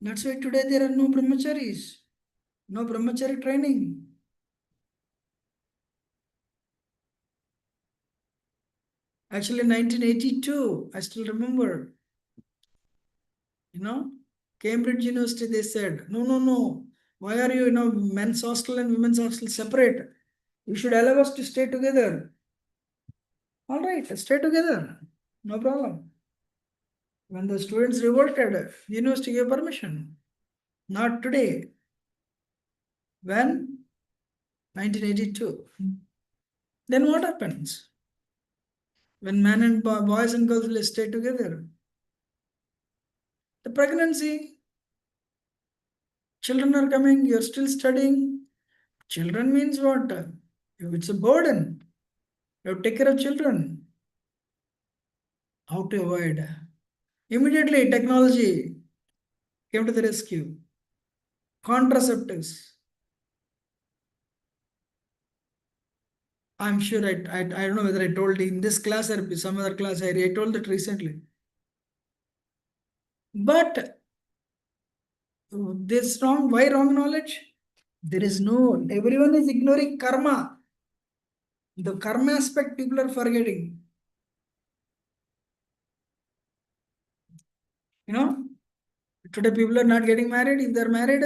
That's why today there are no brahmacharis, no brahmachari training. Actually, in 1982, I still remember, Cambridge University, they said, no. Why are you, men's hostel and women's hostel separate? You should allow us to stay together. All right, stay together. No problem. When the students revolted, the university gave permission. Not today. When? 1982. Then what happens? When men and boys and girls will stay together. The pregnancy. Children are coming, you're still studying. Children means what? It's a burden. You have to take care of children. How to avoid? Immediately, technology came to the rescue. Contraceptives. I'm sure I don't know whether I told in this class or some other class, I told that recently. But this why wrong knowledge? There is no, everyone is ignoring karma. The karma aspect people are forgetting. You know, today people are not getting married. If they're married,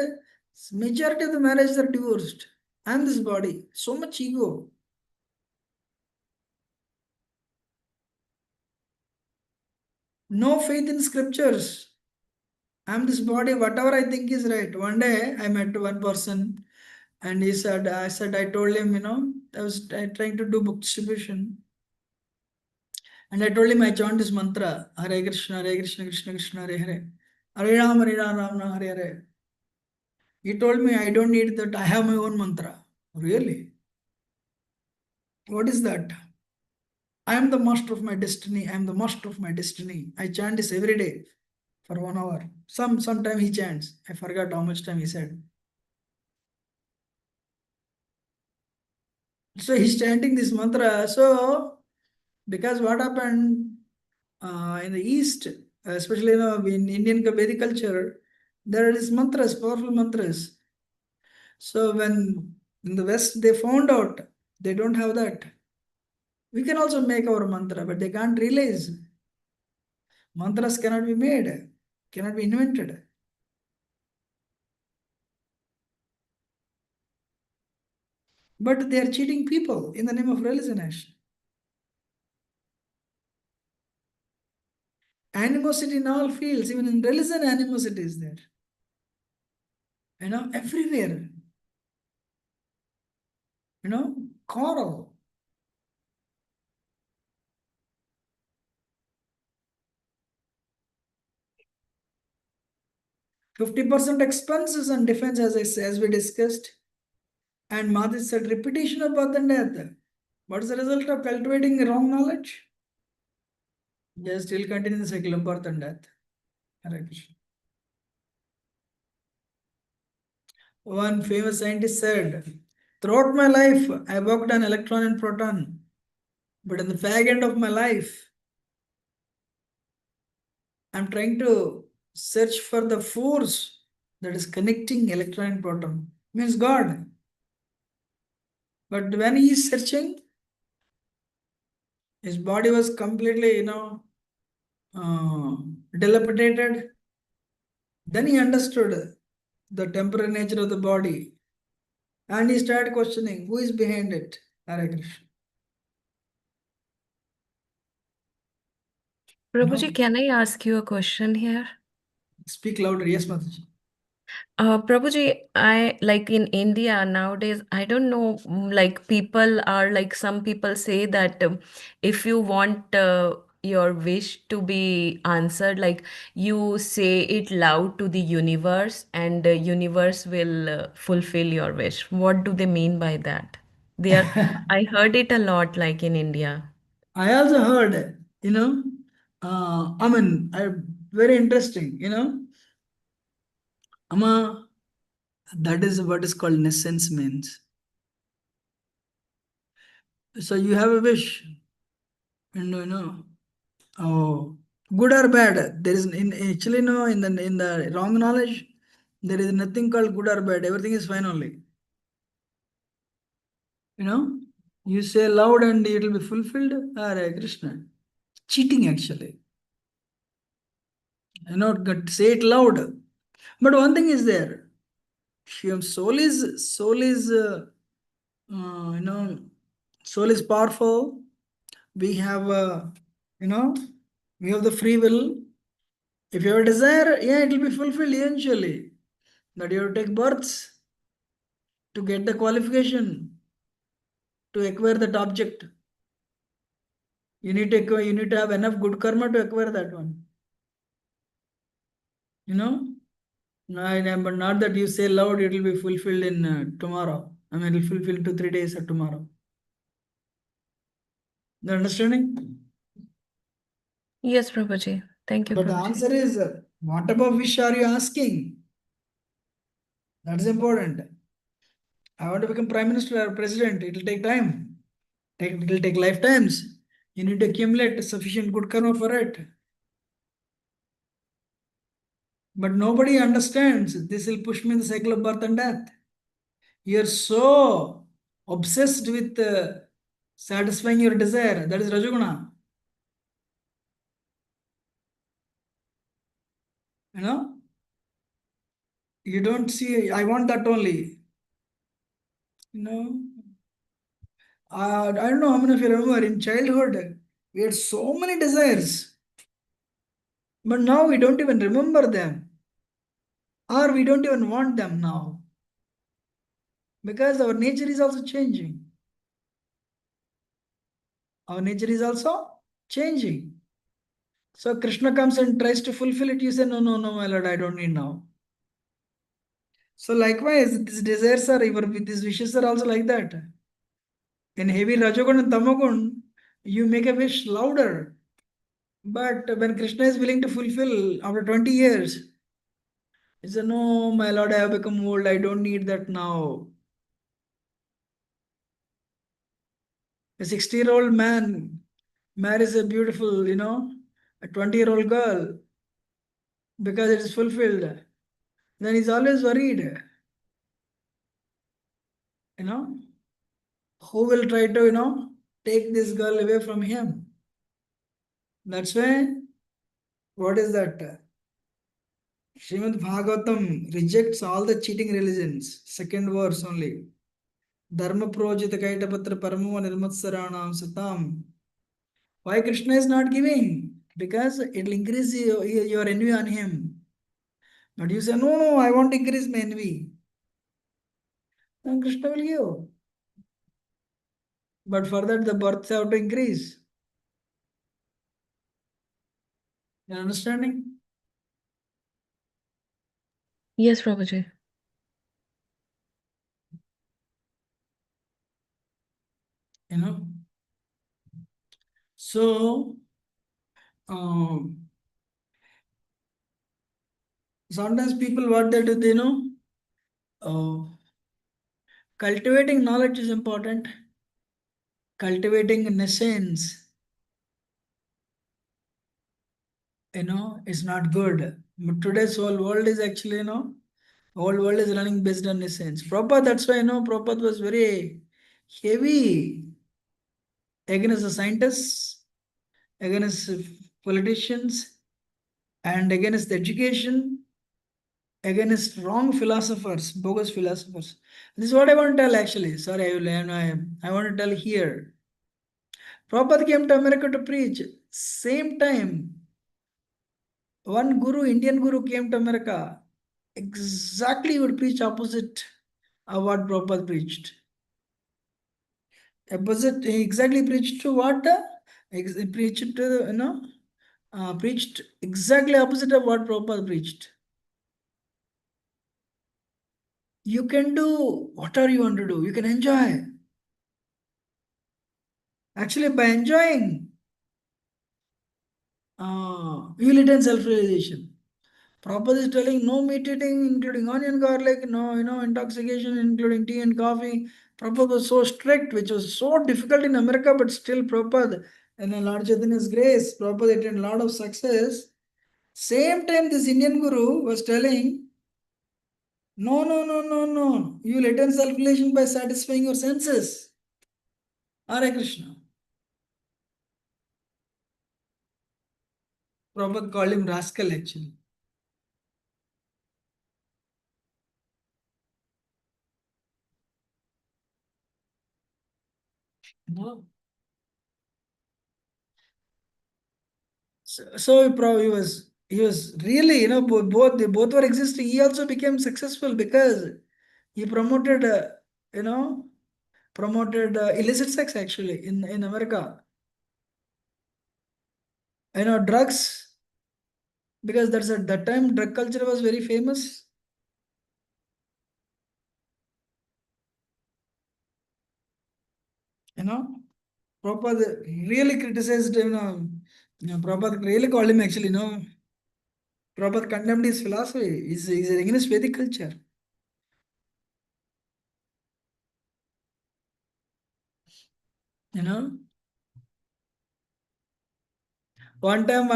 majority of the marriages are divorced. And this body, so much ego. No faith in scriptures. I'm this body, whatever I think is right. One day I met one person and he said, I told him, I was trying to do book distribution. And I told him I chant this mantra, Hare Krishna, Krishna Krishna, Hare Hare. Hare Ram, Hare Hare. He told me, I don't need that, I have my own mantra. Really? What is that? I am the master of my destiny. I am the master of my destiny. I chant this every day for 1 hour. Sometime he chants. I forgot how much time he said. So he's chanting this mantra. So, because what happened in the East, especially in Indian Vedic culture, there is mantras, powerful mantras. So when in the West they found out they don't have that. We can also make our mantra, but they can't realize. Mantras cannot be made, cannot be invented. But they are cheating people in the name of religion action. Animosity in all fields, even in religion, animosity is there. Everywhere. Quarrel. %50 expenses on defense, as we discussed. And Madhi said, repetition of birth and death. What is the result of cultivating wrong knowledge? They still continue the cycle of birth and death. Hare Krishna. One famous scientist said, throughout my life, I worked on electron and proton. But in the fag end of my life, I'm trying to search for the force that is connecting electron and proton. Means God. But when he is searching, his body was completely, dilapidated. Then he understood the temporary nature of the body. And he started questioning, who is behind it? Hare Krishna. Prabhuji, can I ask you a question here? Speak louder. Yes, Mataji. Prabhuji, I like in India nowadays, I don't know, like people are like some people say that if you want your wish to be answered, like you say it loud to the universe and the universe will fulfill your wish. What do they mean by that? I heard it a lot like in India. I also heard, very interesting, Amma, that is what is called nescience means. So you have a wish, and oh, good or bad. There is actually no in the wrong knowledge, there is nothing called good or bad. Everything is fine only. You say loud and it will be fulfilled. Hare Krishna. Cheating actually. Say it loud. But one thing is there. Soul is soul is powerful. We have we have the free will. If you have a desire, yeah, it will be fulfilled eventually. That you have to take births to get the qualification to acquire that object. You need to have enough good karma to acquire that one. But not that you say loud, it will be fulfilled in tomorrow. It will fulfill 2-3 days or tomorrow. The understanding? Yes, Prabhuji. Thank you, But the Prabhuji. answer is, what about wish are you asking? That's important. I want to become prime minister or president. It will take time. It will take lifetimes. You need to accumulate sufficient good karma for it. But nobody understands this will push me in the cycle of birth and death. You're so obsessed with satisfying your desire. That is Rajoguna. You know, you don't see, I want that only. You know, I don't know how many of you remember in childhood, we had so many desires, but now we don't even remember them, or we don't even want them now, because our nature is also changing. Our nature is also changing. So Krishna comes and tries to fulfill it. You say, no, no, no, my lord, I don't need now. So likewise, these desires are, these wishes are also like that. In heavy Rajogun and Tamagun, you make a wish louder. But when Krishna is willing to fulfill after 20 years, he said, no, my lord, I have become old. I don't need that now. A 60-year-old man marries a beautiful, a 20-year-old girl because it is fulfilled. Then he's always worried, who will try to, take this girl away from him. That's why, what is that? Srimad Bhagavatam rejects all the cheating religions. Second verse only. Dharma projita kaitapatra paramo nirmatsaranam satam. Why Krishna is not giving? Because it will increase your envy on him. But you say, no, no, I want to increase my envy. Then Krishna will give. But for that, the births have to increase. You understanding? Yes, Prabhuji. So, sometimes people, what they do, cultivating knowledge is important. Cultivating nescience, is not good. But today's whole world is actually, whole world is running based on nescience. Prabhupada, that's why, Prabhupada was very heavy against the scientists, against politicians, and against the education, against wrong philosophers, bogus philosophers. This is what I want to tell actually. Sorry, I want to tell here. Prabhupada came to America to preach. Same time, one guru, Indian guru, came to America. Exactly would preach opposite of what Prabhupada preached. Opposite, he exactly preached to what? He preached to, preached exactly opposite of what Prabhupada preached. You can do whatever you want to do. You can enjoy. Actually, by enjoying, you will attain self-realization. Prabhupada is telling no meat eating, including onion, garlic, no, intoxication, including tea and coffee. Prabhupada was so strict, which was so difficult in America, but still Prabhupada, and Lord Chaitanya's grace, Prabhupada attained a lot of success. Same time, this Indian guru was telling, no, no, no, no, no. You will attain self-realization by satisfying your senses. Hare Krishna. Prabhupada called him rascal actually. No. So he was really, both were existing. He also became successful because he promoted, illicit sex actually in America. Drugs, because that's at that time drug culture was very famous. Prabhupada really criticized, Prabhupada really called him actually, Prabhupada condemned his philosophy. He's against Vedic culture. One time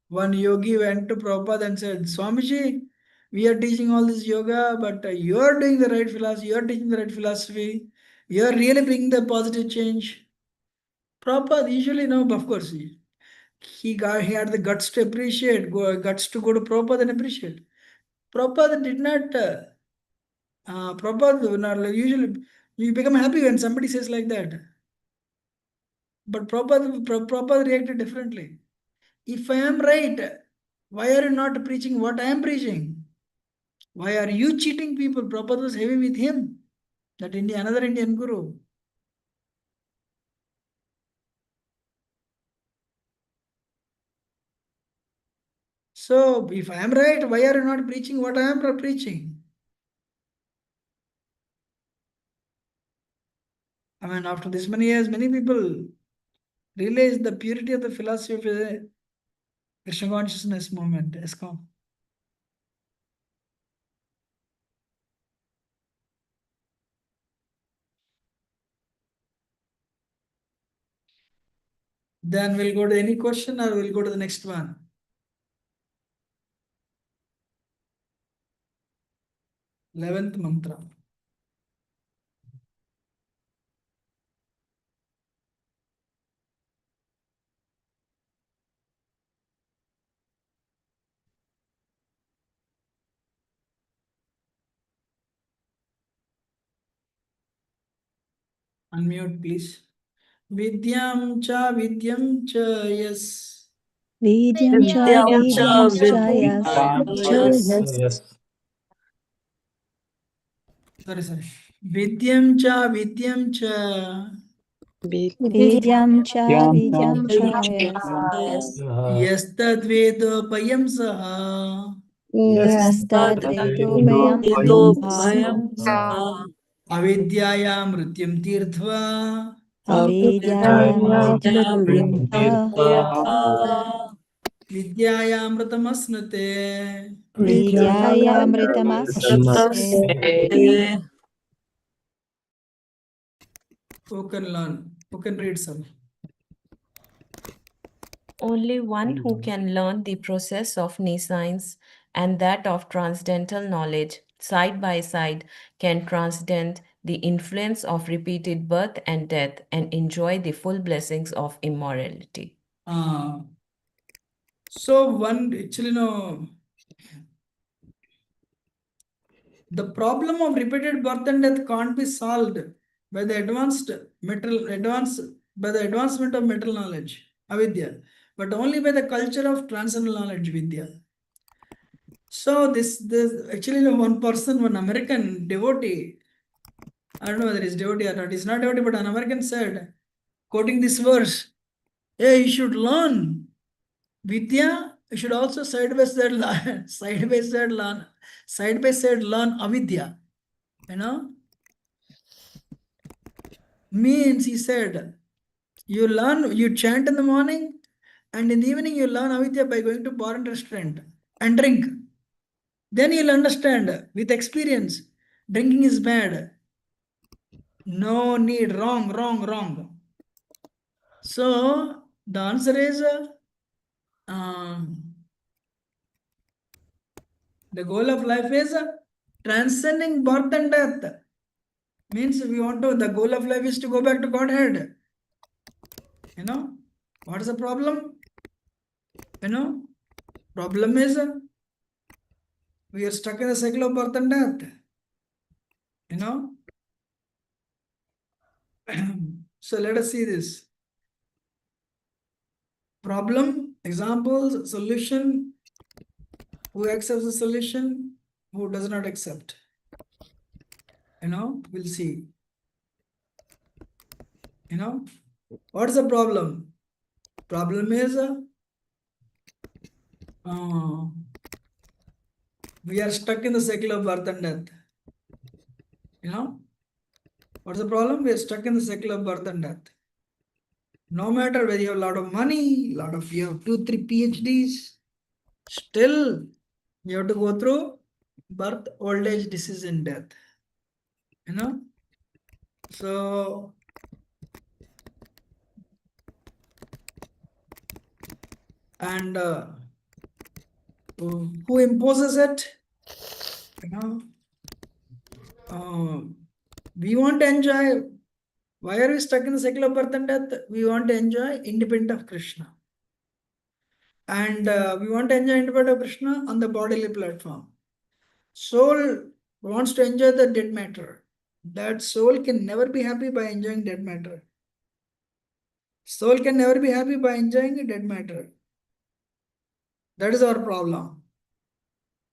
one yogi went to Prabhupada and said, Swamiji, we are teaching all this yoga, but you are doing the right philosophy, you are teaching the right philosophy, you are really bringing the positive change. Prabhupada usually, no, of course, he had the guts to appreciate, guts to go to Prabhupada and appreciate. Prabhupada did not, Prabhupada, usually you become happy when somebody says like that. But Prabhupada reacted differently. If I am right, why are you not preaching what I am preaching? Why are you cheating people? Prabhupada was heavy with him, that another Indian guru. So if I am right, why are you not preaching what I am preaching? I mean, after this many years, many people realize the purity of the philosophy of the Krishna consciousness movement, ISKCON. Then we'll go to any question or we'll go to the next one. Eleventh mantra. Unmute, please. Vidyam cha yes. Vidyam cha vidyam Yes. Sorry. Vidyam cha Vidyam cha yes. Yastadvedopayam saha. Yastadvedopayam Avidyayam mrityam tirthva. Avidyayam mrityam Vidyayamritamasnate. Vidyayamritamasya. Who can learn? Who can read some? Only one who can learn the process of nescience and that of transcendental knowledge side by side can transcend the influence of repeated birth and death and enjoy the full blessings of immortality. So one actually the problem of repeated birth and death can't be solved by the advancement of metal knowledge, avidya, but only by the culture of transcendental knowledge, vidya. So this actually one person, one American devotee, I don't know whether it's devotee or not, it's not devotee, but an American said, quoting this verse, hey, you should learn vidya, you should also side by side learn avidya. Means he said, you chant in the morning and in the evening you learn avidya by going to bar and restaurant and drink. Then you'll understand with experience, drinking is bad. No need, wrong. So the answer is the goal of life is transcending birth and death. Means the goal of life is to go back to Godhead. What is the problem? Problem is we are stuck in the cycle of birth and death. So let us see this. Problem, examples, solution. Who accepts the solution? Who does not accept? We'll see. What is the problem? Problem is we are stuck in the cycle of birth and death. What's the problem? We are stuck in the cycle of birth and death. No matter whether you have a lot of money, you have 2-3 PhDs, still you have to go through birth, old age, disease, and death. So and who imposes it? You know, we want to enjoy. Why are we stuck in the cycle of birth and death? We want to enjoy independent of Krishna. And we want to enjoy independent of Krishna on the bodily platform. Soul wants to enjoy the dead matter. That soul can never be happy by enjoying dead matter. Soul can never be happy by enjoying dead matter. That is our problem.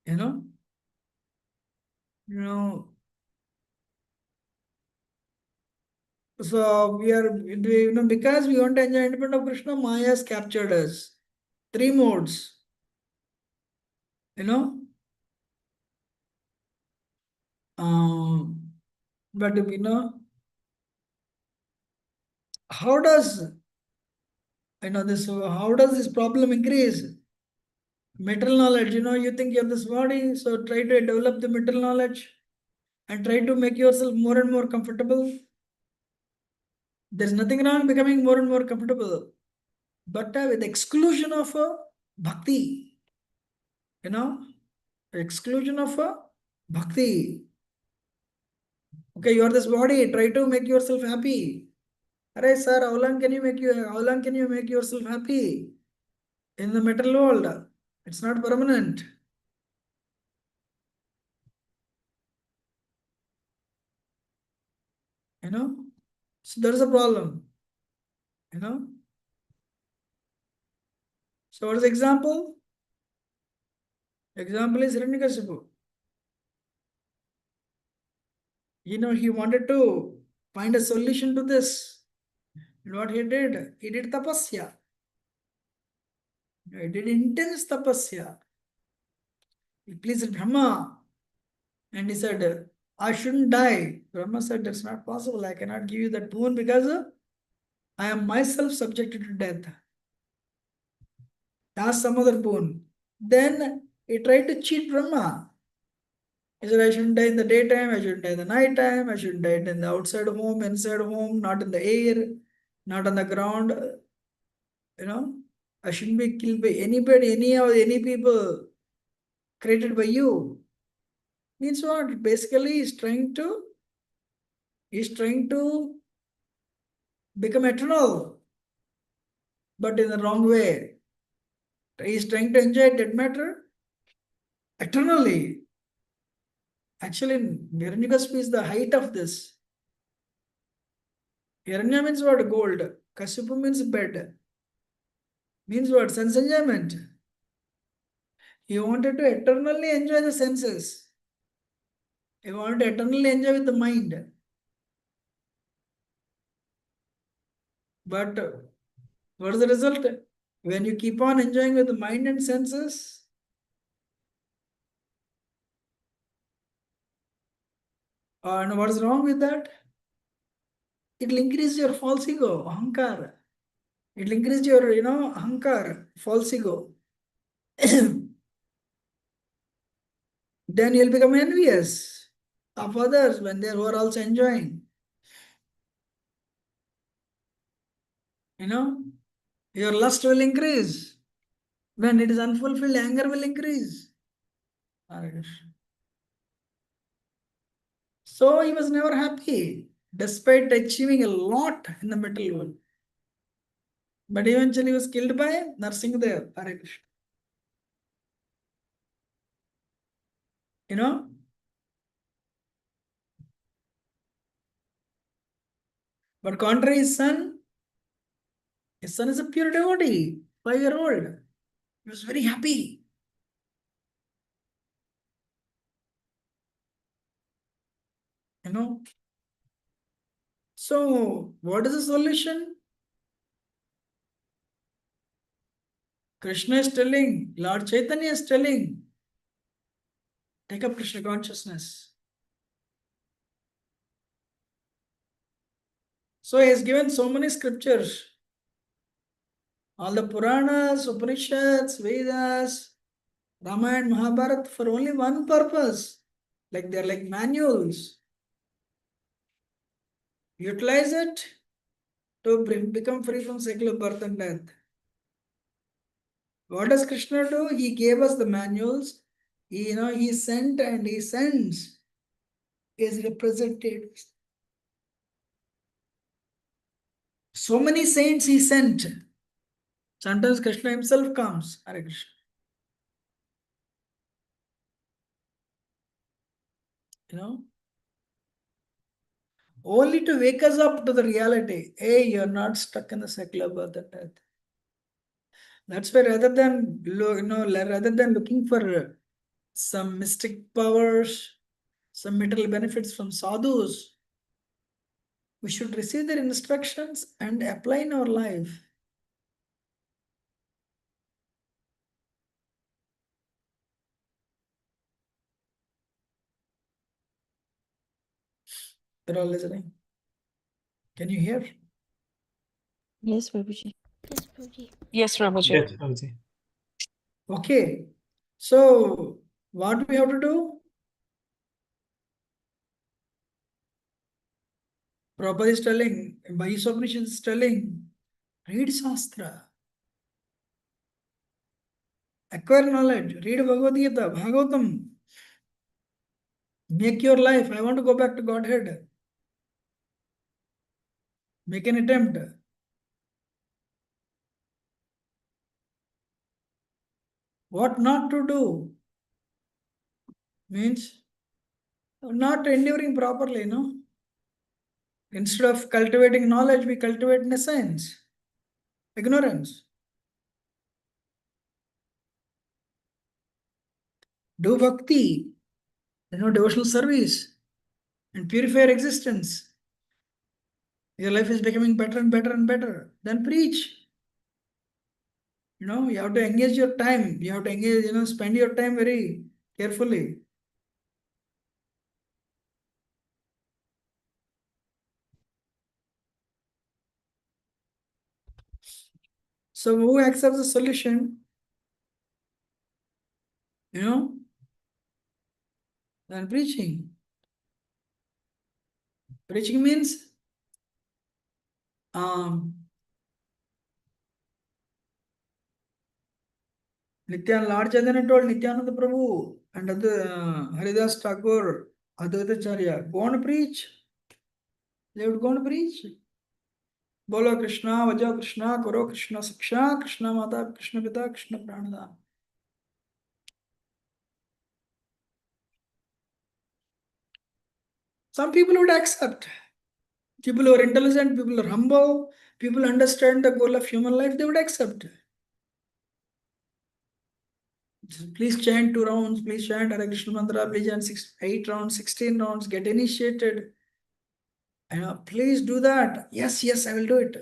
You know? So we are, because we want to enjoy independent of Krishna, Maya has captured us. 3 modes. But how does how does this problem increase? Material knowledge, you think you have this body, so try to develop the material knowledge and try to make yourself more and more comfortable. There's nothing wrong becoming more and more comfortable, but with exclusion of bhakti, exclusion of bhakti. Okay, you are this body, try to make yourself happy. Arey sir, how long can you make yourself happy in the material world? It's not permanent. So there is a problem. So what is the example? Example is Hiranyakashipu. He wanted to find a solution to this. And what he did tapasya. He did intense tapasya. He pleased Brahma. And he said, I shouldn't die. Brahma said, that's not possible. I cannot give you that boon because I am myself subjected to death. Ask some other boon. Then he tried to cheat Brahma. He said, I shouldn't die in the daytime, I shouldn't die in the night time, I shouldn't die in the outside home, inside home, not in the air, not on the ground. I shouldn't be killed by anybody, any people created by you. Means what? Basically, he's trying to become eternal, but in the wrong way. He's trying to enjoy dead matter eternally. Actually, Hiranyakashipu is the height of this. Hiranya means what? Gold. Kashipu means bed. Means what? Sense enjoyment. He wanted to eternally enjoy the senses. He wanted to eternally enjoy with the mind. But what is the result? When you keep on enjoying with the mind and senses, and what is wrong with that? It will increase your false ego, ahankar. It will increase your, ahankar, false ego. Then you'll become envious of others when they are also enjoying. Your lust will increase. When it is unfulfilled, anger will increase. So he was never happy, despite achieving a lot in the material world. But eventually he was killed by Narsingadev. Hare Krishna. But contrary his son is a pure devotee, 5-year-old. He was very happy. So what is the solution? Krishna is telling, Lord Chaitanya is telling, take up Krishna consciousness. So he has given so many scriptures. All the Puranas, Upanishads, Vedas, Ramayana, Mahabharata for only one purpose. Like they're like manuals. Utilize it to become free from cycle of birth and death. What does Krishna do? He gave us the manuals. He sent and he sends his representatives. So many saints he sent. Sometimes Krishna himself comes. Hare Krishna. Only to wake us up to the reality. Hey, you're not stuck in the secular birth and death. That's why rather than looking for some mystic powers, some material benefits from sadhus, we should receive their instructions and apply in our life. You're all listening. Can you hear? Yes, Prabhuji. Yes, Prabhuji. Yes, Prabhuji. Yes, Prabhuji. Okay. So, what do we have to do? Prabhupada is telling, Isopanisad is telling, read Shastra. Acquire knowledge. Read Bhagavad Gita, Bhagavatam. Make your life. I want to go back to Godhead. Make an attempt. What not to do means not enduring properly, no? Instead of cultivating knowledge, we cultivate nescience, ignorance. Do bhakti, devotional service, and purify your existence. Your life is becoming better and better and better. Then preach. You have to engage your time. You have to engage, spend your time very carefully. So who accepts the solution? Then preaching. Preaching means Lord Chaitanya told Nityananda Prabhu and Haridas Thakur, Advaitacharya, go and preach. They would go and preach. Bolo Krishna, Vaja Krishna, Koro Krishna Saksha, Krishna Mata, Krishna Pita, Krishna Pranada. Some people would accept. People who are intelligent, people who are humble, people who understand the goal of human life, they would accept. Please chant 2 rounds, please chant Hare Krishna Mantra, please chant 8 rounds, 16 rounds, get initiated. Please do that. Yes, I will do it.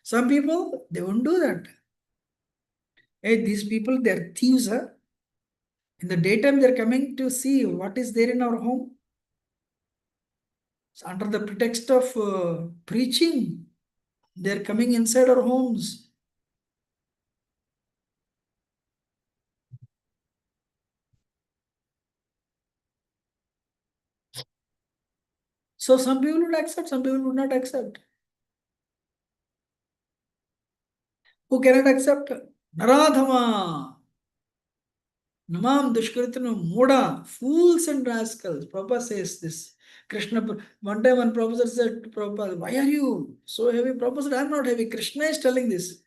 Some people, they won't do that. Hey, these people, they're thieves. Huh? In the daytime, they're coming to see what is there in our home. So under the pretext of preaching, they're coming inside our homes. So some people would accept, some people would not accept. Who cannot accept? Naradhama. Namam Dushkritanu Moda, fools and rascals. Prabhupada says this. Krishna, one time one professor said to Prabhupada, why are you so heavy? Prabhupada said, I am not heavy. Krishna is telling this.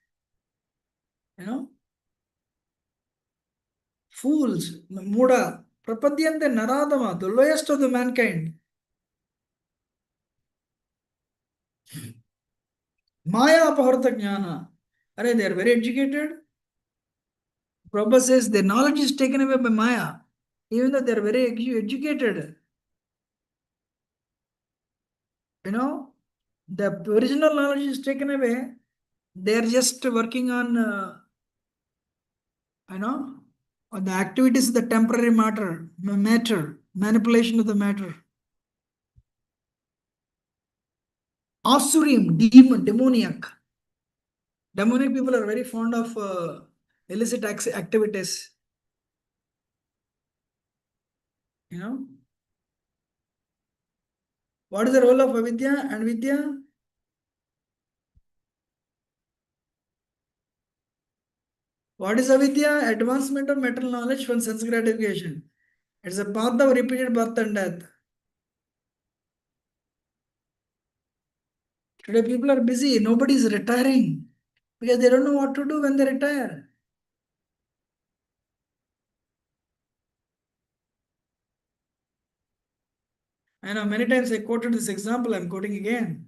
Fools, Moda, Prapadyante Naradama, the lowest of the mankind. Maya Apaharta Jnana. They are very educated. Prabhupada says their knowledge is taken away by Maya, even though they are very educated. The original knowledge is taken away. They are just working on, on the activities of the temporary matter, manipulation of the matter. Asurim, demoniac. Demonic people are very fond of illicit activities. What is the role of avidya and vidya? What is avidya? Advancement of material knowledge from sense gratification. It's a path of repeated birth and death. Today people are busy. Nobody is retiring because they don't know what to do when they retire. I know many times I quoted this example. I'm quoting again.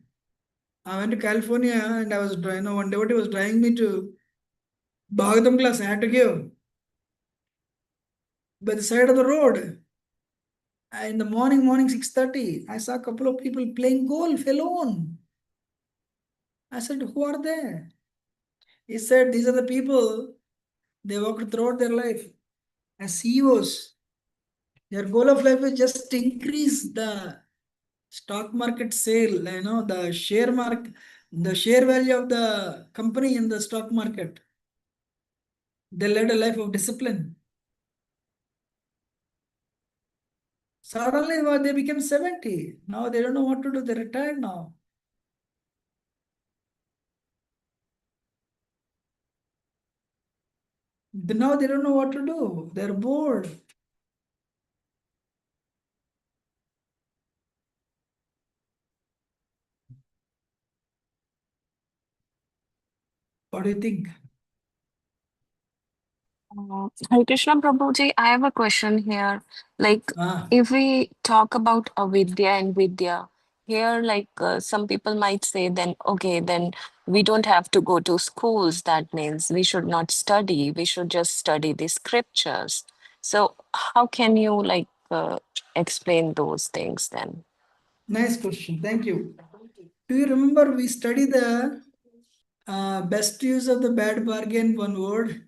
I went to California and I was, one devotee was driving me to Bhagavatam class. I had to give by the side of the road. In the morning 6:30, I saw a couple of people playing golf alone. I said, who are they? He said, these are the people, they worked throughout their life as CEOs. Their goal of life is just to increase the stock market sale, the share market, the share value of the company in the stock market. They led a life of discipline. Suddenly they became 70. Now they don't know what to do. They're retired now. Now they don't know what to do. They're bored. What do you think? Hare Krishna Prabhuji, I have a question here. Like, if we talk about avidya and vidya, here, some people might say, then, okay, then we don't have to go to schools. That means we should not study. We should just study the scriptures. So, how can you, explain those things then? Nice question. Thank you. Do you remember we studied the best use of the bad bargain, one word?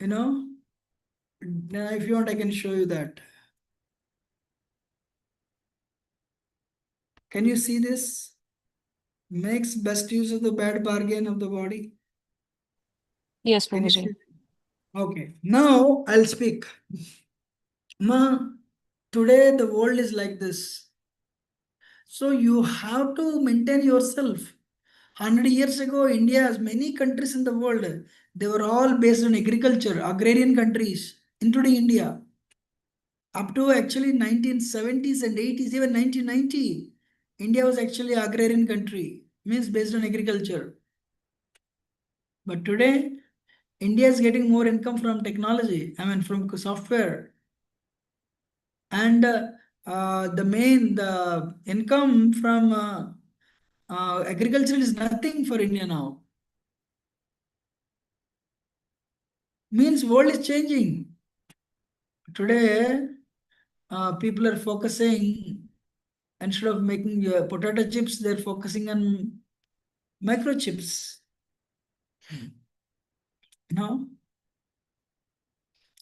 If you want, I can show you that. Can you see this? Makes best use of the bad bargain of the body. Yes, Can you Prabhuji. see? Okay. Now I'll speak. Ma, today the world is like this. So you have to maintain yourself. 100 years ago, India, as many countries in the world, they were all based on agriculture, agrarian countries, including India. Up to actually 1970s and 80s, even 1990, India was actually an agrarian country, means based on agriculture. But today, India is getting more income from technology, from software. And the income from agriculture is nothing for India now. Means world is changing. Today, people are focusing, instead of making potato chips, they're focusing on microchips.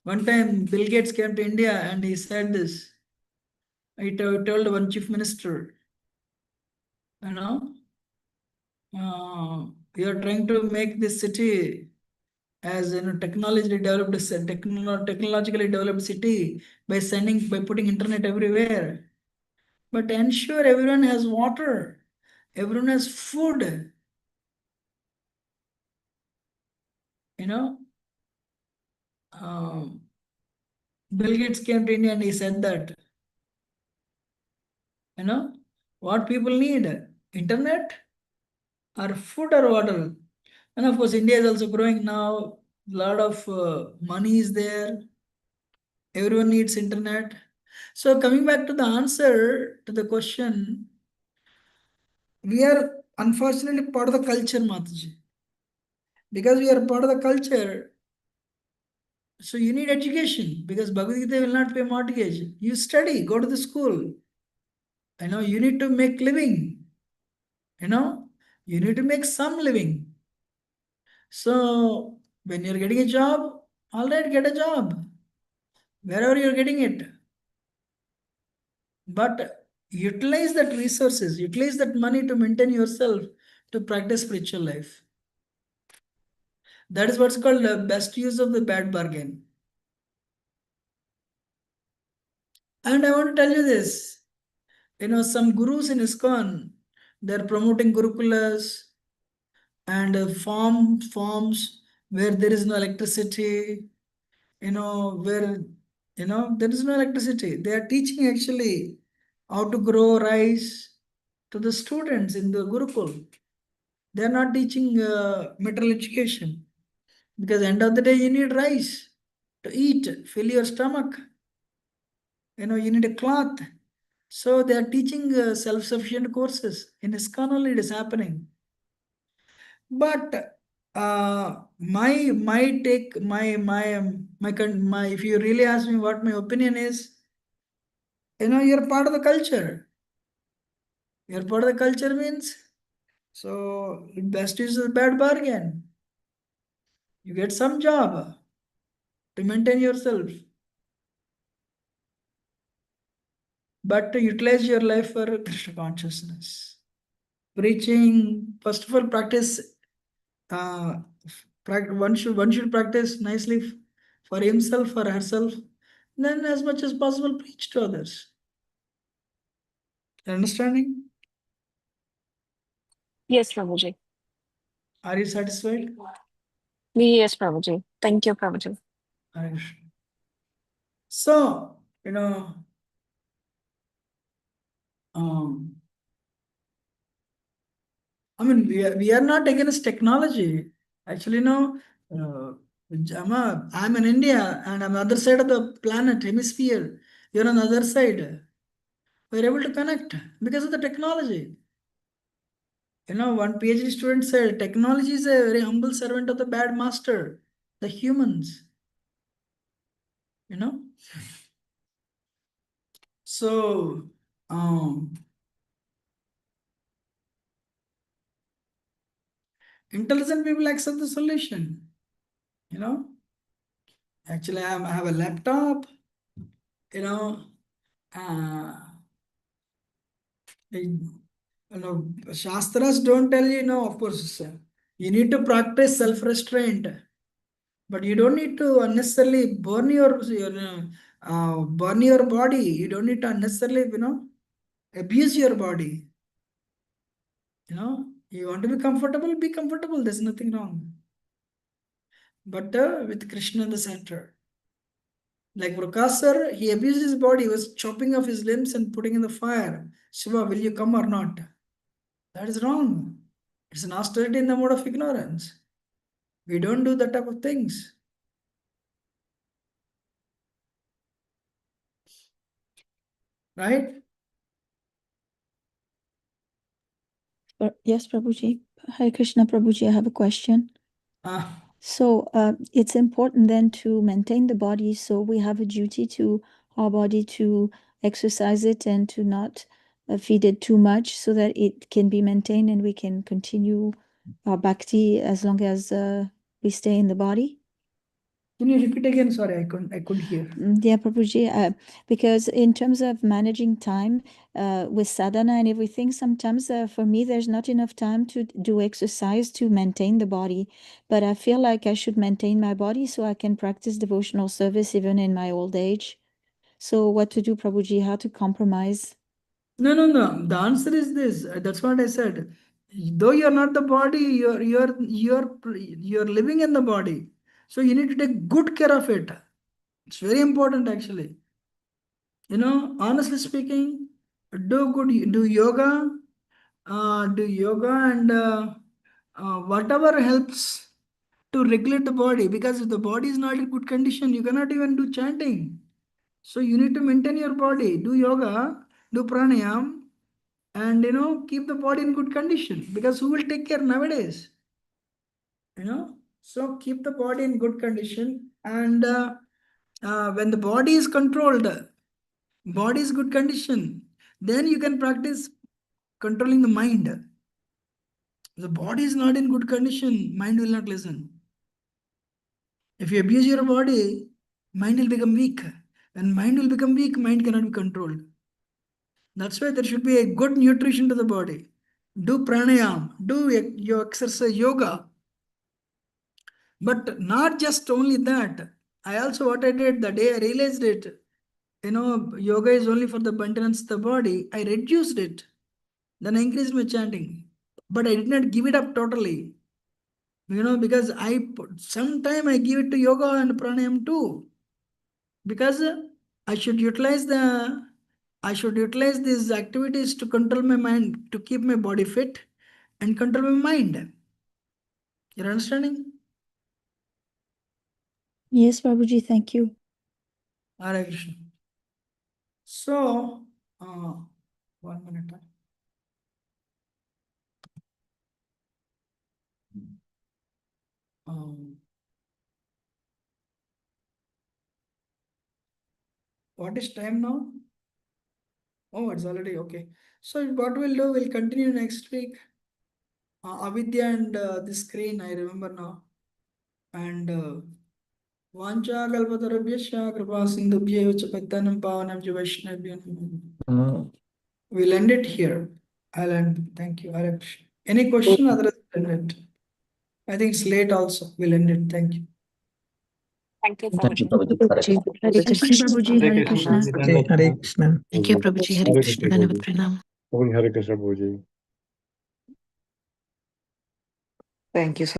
One time Bill Gates came to India and he said this. He told one chief minister, you are trying to make this city as technologically developed city by putting internet everywhere. But ensure everyone has water, everyone has food. Bill Gates came to India and he said that, what people need, internet or food or water. And of course, India is also growing now. A lot of money is there. Everyone needs internet. So coming back to the answer to the question, we are unfortunately part of the culture, Mataji. Because we are part of the culture, so you need education, because Bhagavad Gita will not pay mortgage. You study, go to the school. You need to make living. You need to make some living. So when you're getting a job, all right, get a job. Wherever you're getting it. But utilize that resources, utilize that money to maintain yourself, to practice spiritual life. That is what's called the best use of the bad bargain. And I want to tell you this, some gurus in ISKCON, they're promoting Gurukulas and forms where there is no electricity, where, there is no electricity. They are teaching actually how to grow rice to the students in the Gurukul. They are not teaching material education, because end of the day you need rice to eat, fill your stomach. You need a cloth. So they are teaching self-sufficient courses. In ISKCON only it is happening. But my take, my, if you really ask me what my opinion is, you're part of the culture. You're part of the culture means, so best is a bad bargain. You get some job to maintain yourself, but to utilize your life for Krishna consciousness. Preaching, first of all, practice. One should practice nicely for himself, for herself. Then, as much as possible, preach to others. Understanding? Yes, Prabhuji. Are you satisfied? Yes, Prabhuji. Thank you, Prabhuji. Hare Krishna. So, I mean, we are not against technology. Actually, I'm in India and I'm on the other side of the planet, hemisphere. You're on the other side. We're able to connect because of the technology. One PhD student said, technology is a very humble servant of the bad master, the humans. So, intelligent people accept the solution. Actually, I have a laptop, uh, Shastras don't tell you, of course, you need to practice self-restraint, but you don't need to unnecessarily burn your body. You don't need to unnecessarily, abuse your body. You want to be comfortable, there's nothing wrong. But with Krishna in the center. Like Prakash sir, he abused his body, he was chopping off his limbs and putting in the fire. Shiva, will you come or not? That is wrong. It's an austerity in the mode of ignorance. We don't do that type of things. Right? Yes, Prabhuji. Hare Krishna, Prabhuji, I have a question. So it's important then to maintain the body. So we have a duty to our body to exercise it and to not feed it too much so that it can be maintained and we can continue our bhakti as long as we stay in the body. Can you repeat again? Sorry, I couldn't hear. Yeah, Prabhuji, because in terms of managing time with sadhana and everything, sometimes for me, there's not enough time to do exercise to maintain the body. But I feel like I should maintain my body so I can practice devotional service even in my old age. So what to do, Prabhuji? How to compromise? No. The answer is this. That's what I said. Though you're not the body, you're living in the body. So you need to take good care of it. It's very important actually. Honestly speaking, do yoga, and whatever helps to regulate the body. Because if the body is not in good condition, you cannot even do chanting. So you need to maintain your body, do yoga, do pranayam, and keep the body in good condition. Because who will take care nowadays? So keep the body in good condition, and when the body is controlled, body is good condition, then you can practice controlling the mind. If the body is not in good condition, mind will not listen. If you abuse your body, mind will become weak. When mind will become weak, mind cannot be controlled. That's why there should be a good nutrition to the body. Do pranayam, do your exercise, yoga. But not just only that. I also, what I did the day I realized it, yoga is only for the maintenance of the body. I reduced it. Then I increased my chanting. But I did not give it up totally. Because sometime I give it to yoga and pranayam too. Because I should utilize these activities to control my mind, to keep my body fit and control my mind. You're understanding? Yes, Prabhuji, thank you. Hare Krishna. So, 1 minute. What is time now? Oh, it's already okay. So what we'll do, we'll continue next week. Avidya and the screen, I remember now. And Vancha kalpatarabhyasya kripa sindhubhyev cha pattanam pavanam cha vaishnavyanam. We'll end it here. I'll end. Thank you. Hare Krishna. Any question? Otherwise, we'll end it. I think it's late also. We'll end it. Thank you. Thank you, Thank you, Prabhuji. Prabhuji. Hare Krishna. Hare Krishna, Prabhuji. Hare Krishna. Hare Krishna. Thank you, Prabhuji. Hare Hare Krishna. Krishna, Dhanyavad Prabhuji. Pranam. Hare Krishna, Prabhuji. Thank you so